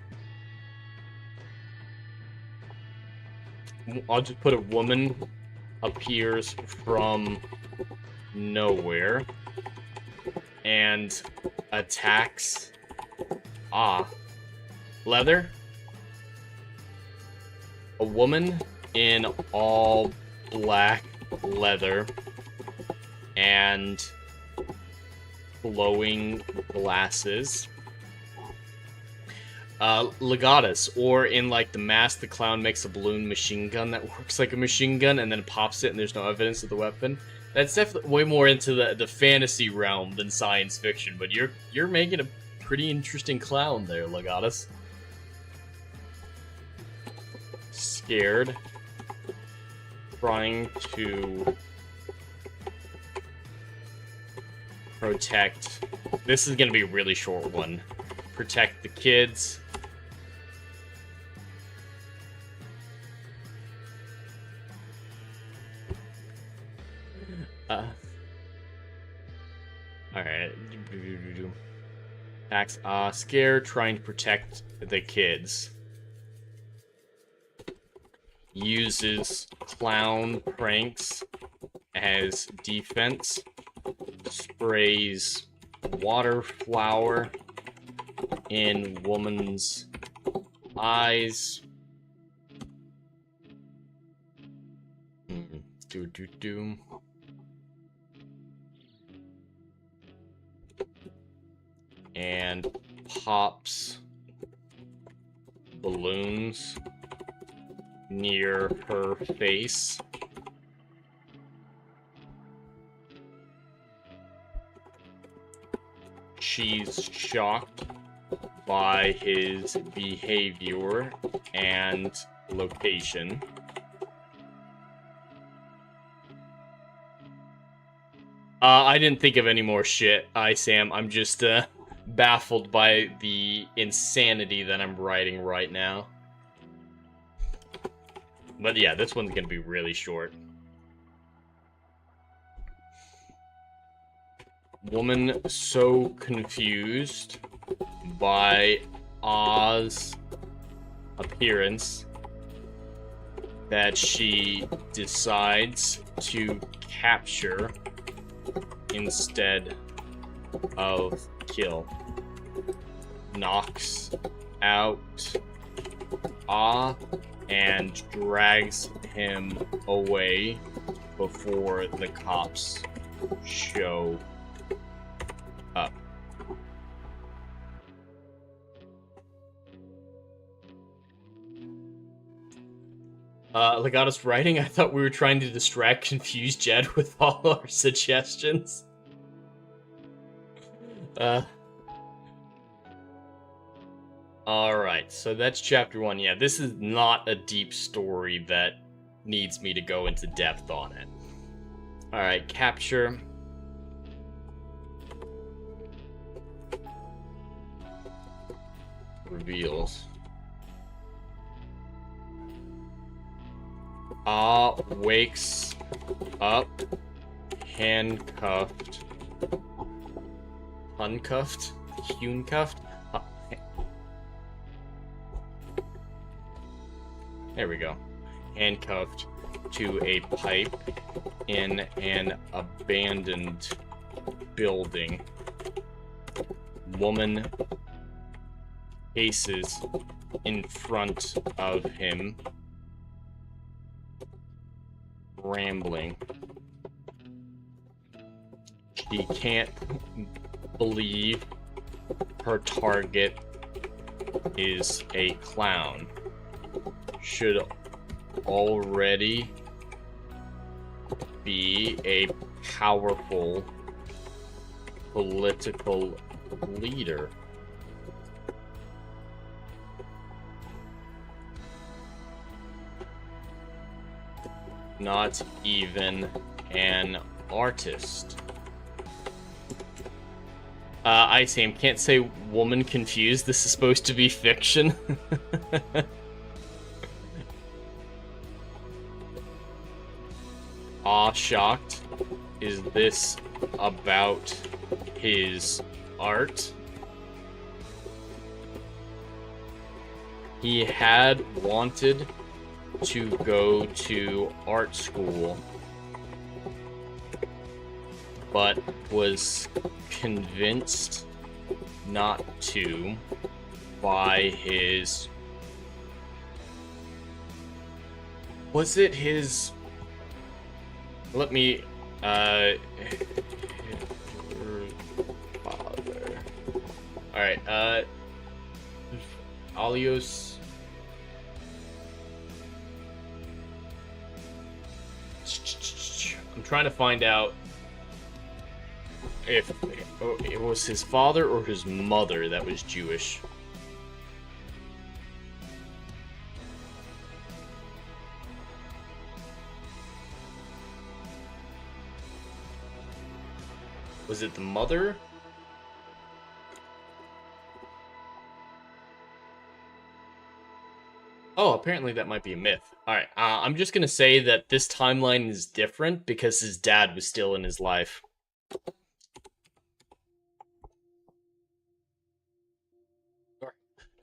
Speaker 2: I'll just put a woman appears from nowhere and attacks leather. A woman in all black leather and glowing glasses. Legatus, or in like The Mask, the clown makes a balloon machine gun that works like a machine gun and then pops it and there's no evidence of the weapon. That's definitely way more into the fantasy realm than science fiction, but you're making a pretty interesting clown there, Legatus. Scared. Trying to protect. This is gonna be a really short one. Protect the kids. Alright. Acts scared, trying to protect the kids. Uses clown pranks as defense. Sprays water flower in woman's eyes. And pops balloons near her face. She's shocked by his behavior and location. I didn't think of any more shit, Sam. I'm just baffled by the insanity that I'm writing right now. But yeah, this one's gonna be really short. Woman so confused by Oz appearance that she decides to capture instead of kill. Knocks out and drags him away before the cops show up. Legato's writing, I thought we were trying to distract confused Jed with all our suggestions. Alright, so that's chapter 1. Yeah, this is not a deep story that needs me to go into depth on it. Alright, capture. Reveals. Wakes up, handcuffed. Uncuffed? Uncuffed? There we go. Handcuffed to a pipe in an abandoned building. Woman paces in front of him, rambling. She can't believe her target is a clown. Should already be a powerful political leader. Not even an artist. Sam, can't say woman confused. This is supposed to be fiction. Shocked. Is this about his art? He had wanted to go to art school, but was convinced not to by his... Was it his... Let me, father. Alright, Alios... I'm trying to find out if it was his father or his mother that was Jewish. Was it the mother? Oh, apparently that might be a myth. Alright, I'm just gonna say that this timeline is different because his dad was still in his life.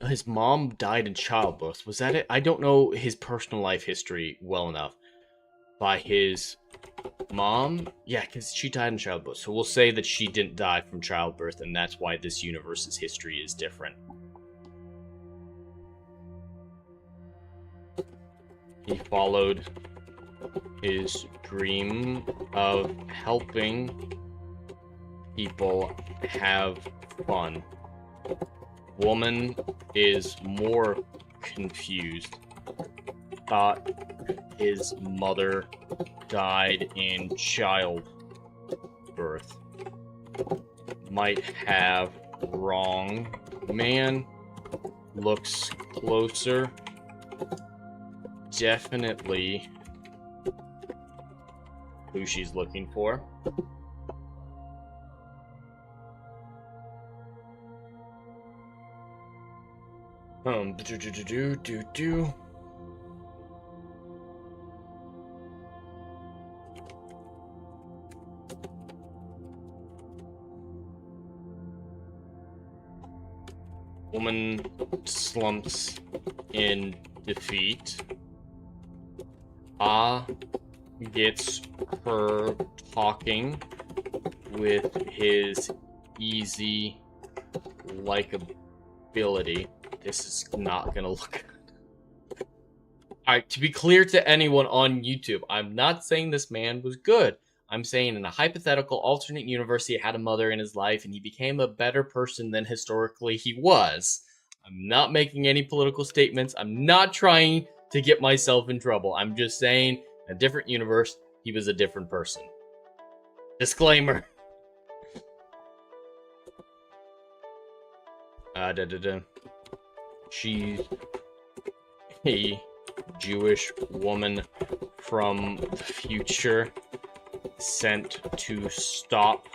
Speaker 2: His mom died in childbirth. Was that it? I don't know his personal life history well enough. By his mom? Yeah, because she died in childbirth. So we'll say that she didn't die from childbirth, and that's why this universe's history is different. He followed his dream of helping people have fun. Woman is more confused. Thought his mother died in childbirth. Might have wrong. Man looks closer. Definitely who she's looking for. Do. Woman slumps in defeat. Gets her talking with his easy likability. This is not gonna look good. Alright, to be clear to anyone on YouTube, I'm not saying this man was good. I'm saying in a hypothetical alternate universe, he had a mother in his life and he became a better person than historically he was. I'm not making any political statements. I'm not trying to get myself in trouble. I'm just saying, in a different universe, he was a different person. Disclaimer. She's a Jewish woman from the future sent to stop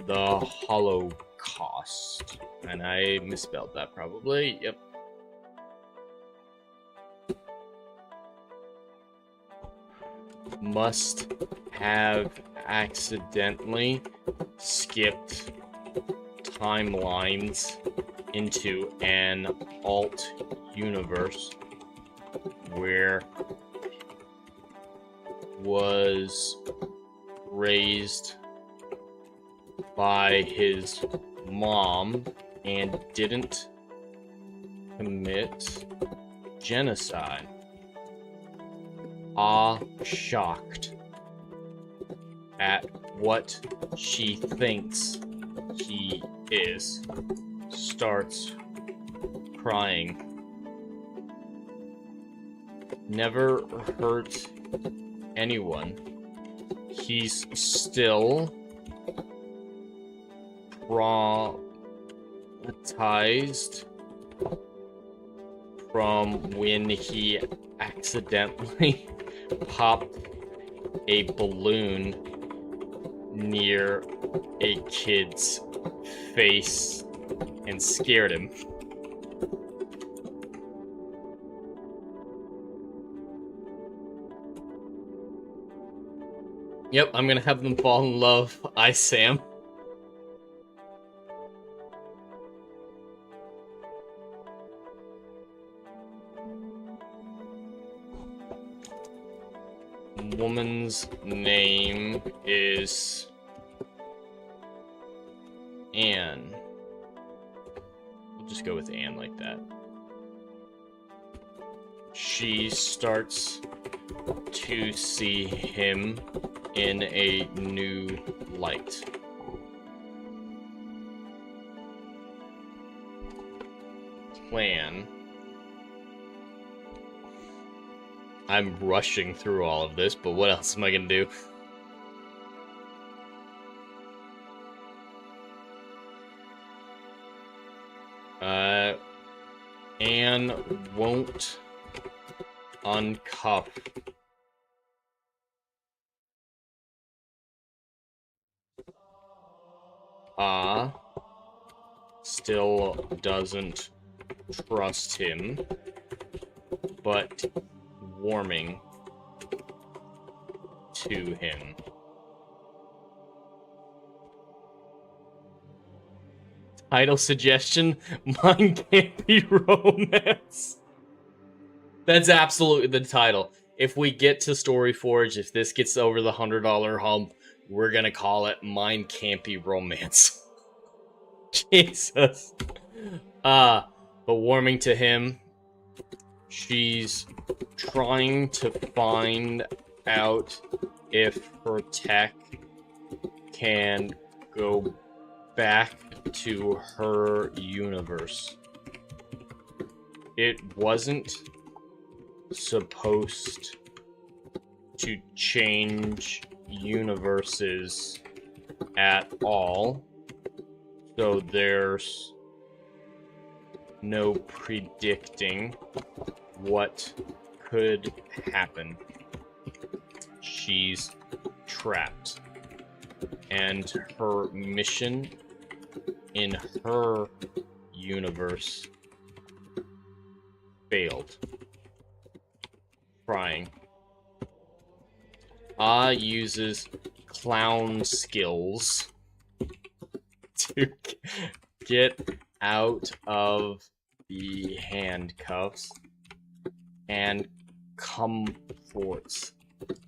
Speaker 2: the Holocaust. And I misspelled that probably. Yep. Must have accidentally skipped timelines into an alt universe where was raised by his mom and didn't commit genocide. Shocked at what she thinks he is. Starts crying. Never hurt anyone. He's still traumatized from when he accidentally popped a balloon near a kid's face and scared him. Yep, I'm gonna have them fall in love. I, Sam. Woman's name is Anne. We'll just go with Anne like that. She starts to see him in a new light. Plan. I'm rushing through all of this, but what else am I gonna do? Anne won't uncuff still doesn't trust him, but warming to him. Title suggestion: Mine Can't Be Romance. That's absolutely the title. If we get to Story Forge, if this gets over the $100 hump, we're gonna call it Mine Can't Be Romance. Jesus. But warming to him. She's trying to find out if her tech can go back to her universe. It wasn't supposed to change universes at all. So there's no predicting what could happen. She's trapped. And her mission in her universe failed. Trying. Uses clown skills to get out of the handcuffs and comforts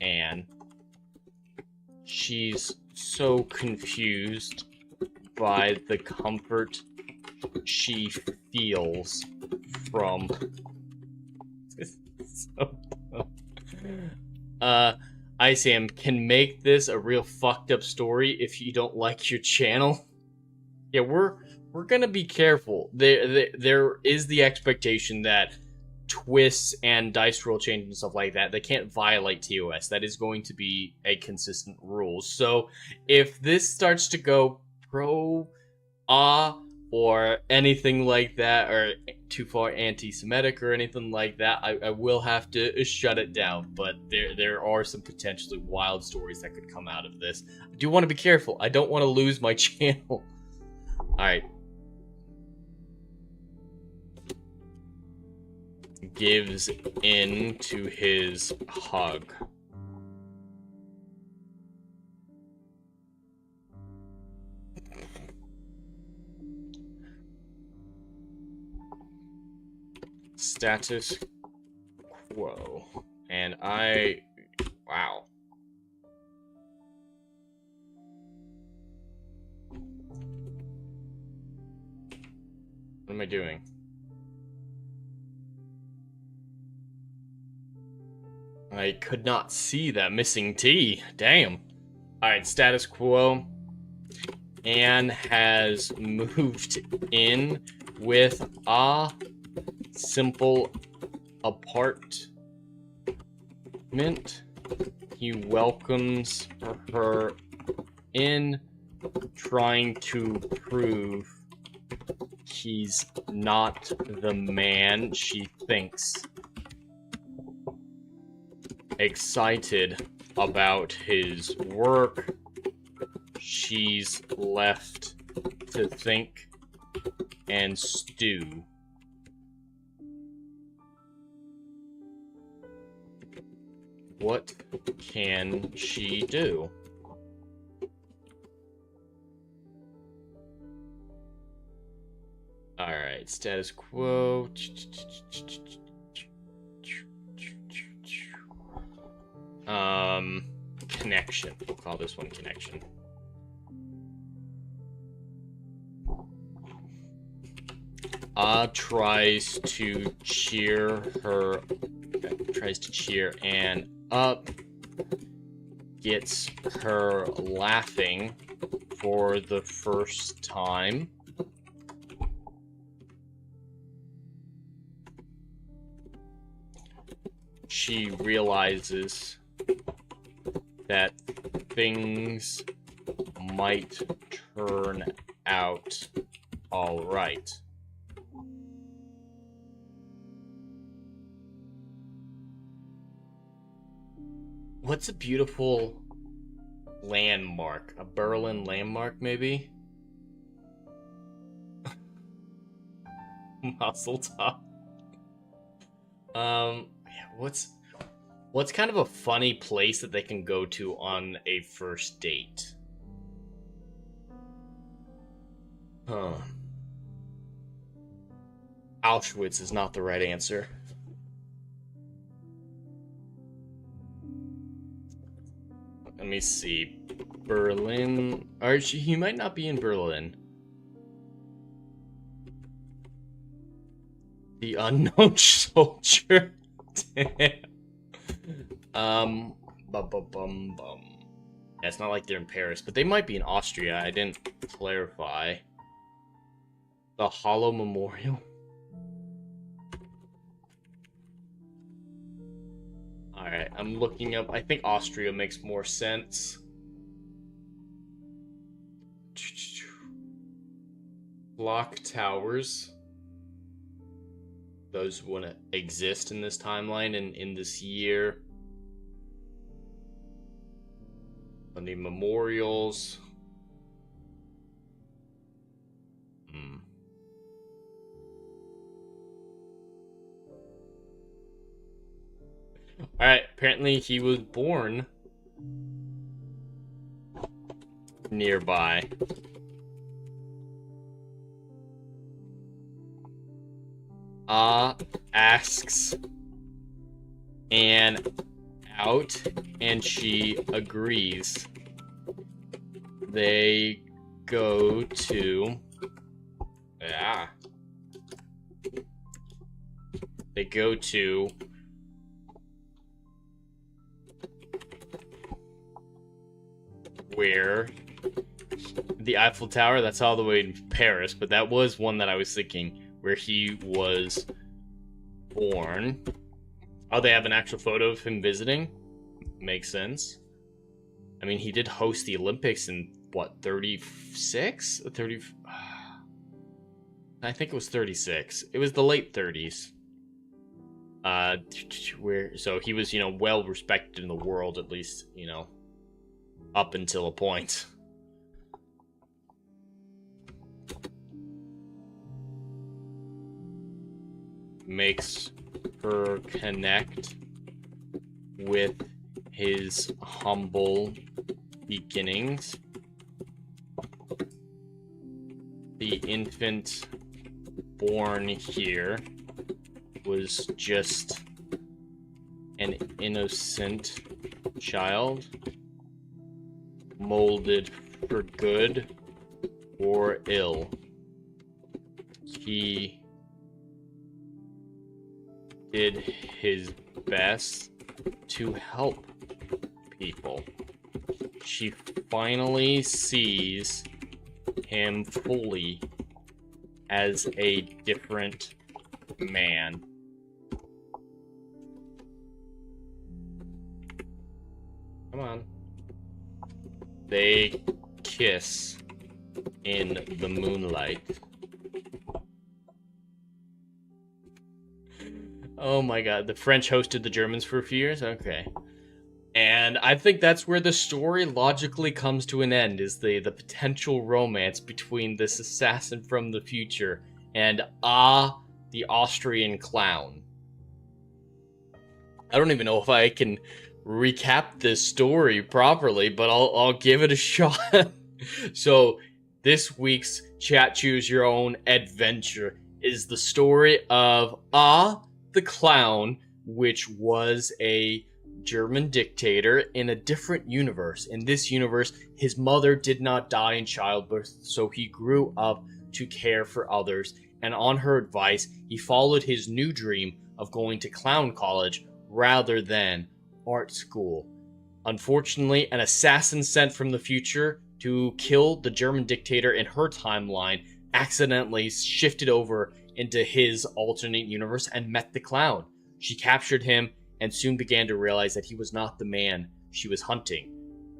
Speaker 2: Anne. She's so confused by the comfort she feels from Isam can make this a real fucked up story if you don't like your channel. Yeah, we're gonna be careful. There is the expectation that twists and dice roll change and stuff like that, they can't violate TOS. That is going to be a consistent rule. So if this starts to go pro or anything like that, or too far anti-Semitic or anything like that, I will have to shut it down. But there are some potentially wild stories that could come out of this. I do want to be careful. I don't want to lose my channel. Alright. Gives in to his hug. Status quo. And wow. What am I doing? I could not see that missing T. Damn. Alright, status quo. Anne has moved in with a simple apartment. He welcomes her in, trying to prove he's not the man she thinks. Excited about his work, she's left to think and stew. What can she do? Alright, status quo. Connection. We'll call this one connection. Tries to cheer Anne up, gets her laughing for the first time. She realizes that things might turn out all right. What's a beautiful landmark? A Berlin landmark, maybe? Muscle top. Yeah, what's kind of a funny place that they can go to on a first date? Huh. Auschwitz is not the right answer. Let me see. Berlin. Archie, he might not be in Berlin. The unknown soldier. Damn. Yeah, it's not like they're in Paris, but they might be in Austria. I didn't clarify. The Hollow Memorial. Alright, I'm looking up. I think Austria makes more sense. clock towers. Those wouldn't exist in this timeline and in this year. The memorials. Alright, apparently he was born nearby. Asks Anne out, and she agrees. They go to... They go to... where? The Eiffel Tower? That's all the way in Paris, but that was one that I was thinking, where he was born. Oh, they have an actual photo of him visiting? Makes sense. I mean, he did host the Olympics in, what, 36? 30... I think it was 36. It was the late 30s. So he was, well respected in the world, at least, up until a point. Makes her connect with his humble beginnings. The infant born here was just an innocent child, molded for good or ill. He did his best to help people. She finally sees him fully as a different man. Come on. They kiss in the moonlight. Oh my god, the French hosted the Germans for a few years? Okay. And I think that's where the story logically comes to an end, is the potential romance between this assassin from the future and the Austrian clown. I don't even know if I can recap this story properly, but I'll give it a shot. So, this week's Chat Choose Your Own Adventure is the story of the clown, which was a German dictator in a different universe. In this universe, his mother did not die in childbirth, so he grew up to care for others, and on her advice, he followed his new dream of going to clown college rather than art school. Unfortunately, an assassin sent from the future to kill the German dictator in her timeline accidentally shifted over into his alternate universe and met the clown. She captured him and soon began to realize that he was not the man she was hunting.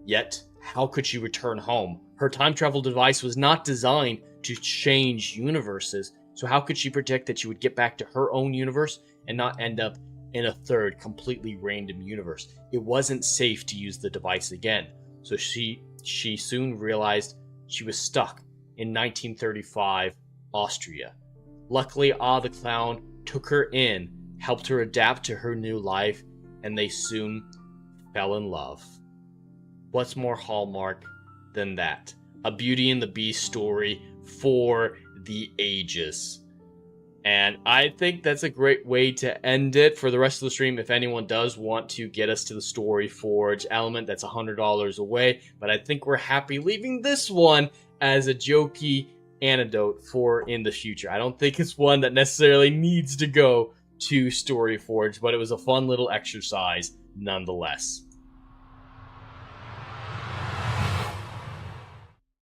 Speaker 2: Yet, how could she return home? Her time travel device was not designed to change universes, so how could she predict that she would get back to her own universe and not end up in a third, completely random universe? It wasn't safe to use the device again, so she soon realized she was stuck in 1935 Austria. Luckily, the clown took her in, helped her adapt to her new life, and they soon fell in love. What's more Hallmark than that? A Beauty and the Beast story for the ages. And I think that's a great way to end it for the rest of the stream. If anyone does want to get us to the Story Forge element, that's $100 away. But I think we're happy leaving this one as a jokey anecdote for in the future. I don't think it's one that necessarily needs to go to Story Forge, but it was a fun little exercise nonetheless.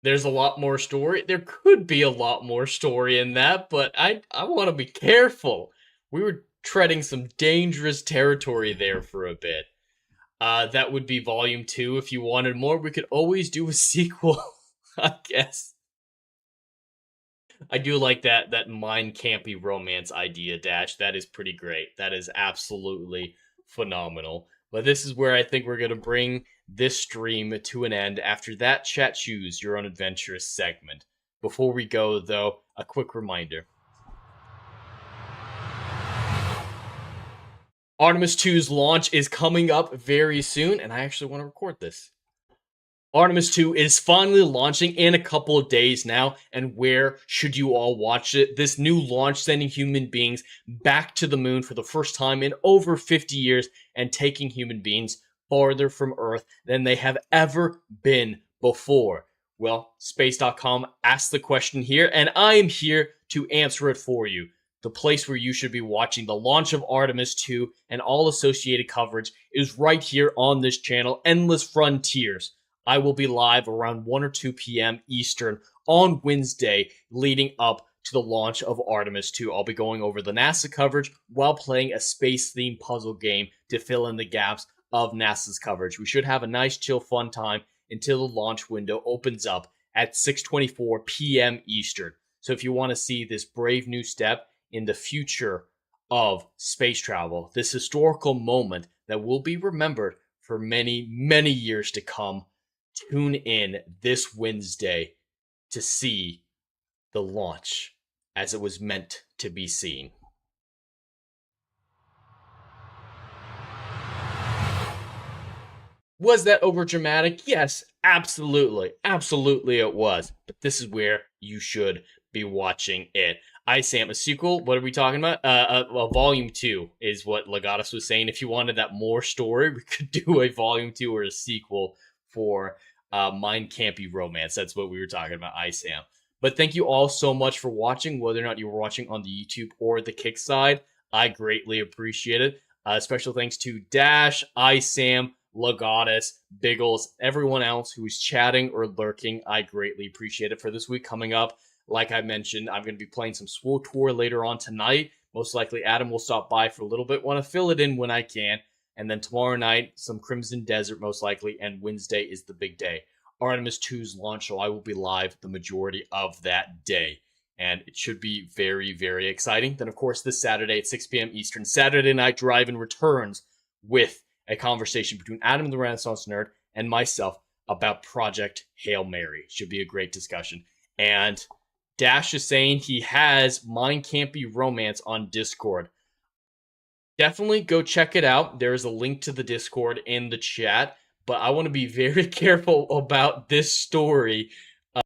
Speaker 2: There's a lot more story. There could be a lot more story in that, but I want to be careful. We were treading some dangerous territory there for a bit. That would be Volume 2. If you wanted more, we could always do a sequel, I guess. I do like that mind campy romance idea, Dash. That is pretty great. That is absolutely phenomenal. But this is where I think we're gonna bring this stream to an end. After that, chat choose your own adventurous segment. Before we go, though, a quick reminder. Artemis 2's launch is coming up very soon, and I actually want to record this. Artemis 2 is finally launching in a couple of days now, and where should you all watch it? This new launch sending human beings back to the moon for the first time in over 50 years and taking human beings farther from Earth than they have ever been before. Well, space.com asked the question here, and I am here to answer it for you. The place where you should be watching the launch of Artemis 2 and all associated coverage is right here on this channel, Endless Frontiers. I will be live around 1 or 2 p.m. Eastern on Wednesday leading up to the launch of Artemis 2. I'll be going over the NASA coverage while playing a space-themed puzzle game to fill in the gaps of NASA's coverage. We should have a nice, chill, fun time until the launch window opens up at 6:24 p.m. Eastern. So if you want to see this brave new step in the future of space travel, this historical moment that will be remembered for many, many years to come, tune in this Wednesday to see the launch as it was meant to be seen. Was that overdramatic? Yes, absolutely. Absolutely it was. But this is where you should be watching it. I.Sam, a sequel? What are we talking about? Volume 2 is what Legatus was saying. If you wanted that more story, we could do a Volume 2 or a sequel for Mind Campy Romance. That's what we were talking about, I.Sam. But thank you all so much for watching, whether or not you were watching on the YouTube or the Kick side. I greatly appreciate it. Special thanks to Dash, I.Sam, Legatus, Biggles, everyone else who is chatting or lurking. I greatly appreciate it. For this week coming up, like I mentioned, I'm going to be playing some SWTOR later on tonight. Most likely Adam will stop by for a little bit. Want to fill it in when I can. And then tomorrow night, some Crimson Desert most likely. And Wednesday is the big day. Artemis 2's launch, so I will be live the majority of that day. And it should be very, very exciting. Then, of course, this Saturday at 6 p.m. Eastern, Saturday Night Drive-In returns with a conversation between Adam the Renaissance Nerd and myself about Project Hail Mary. Should be a great discussion. And Dash is saying he has Mind Campy Romance on Discord. Definitely go check it out. There is a link to the Discord in the chat. But I want to be very careful about this story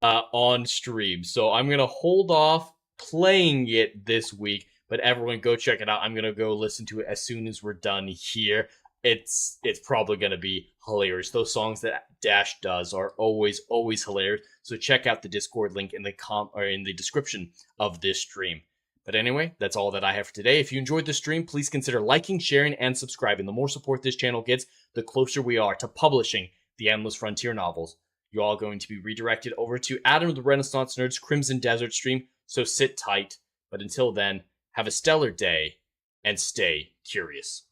Speaker 2: on stream. So I'm going to hold off playing it this week. But everyone go check it out. I'm going to go listen to it as soon as we're done here. It's probably going to be hilarious. Those songs that Dash does are always hilarious. So check out the Discord link in the description of this stream. But anyway, that's all that I have for today. If you enjoyed the stream, please consider liking, sharing, and subscribing. The more support this channel gets, the closer we are to publishing the Endless Frontier novels. You're all going to be redirected over to Adam the Renaissance Nerd's Crimson Desert stream, so sit tight. But until then, have a stellar day, and stay curious.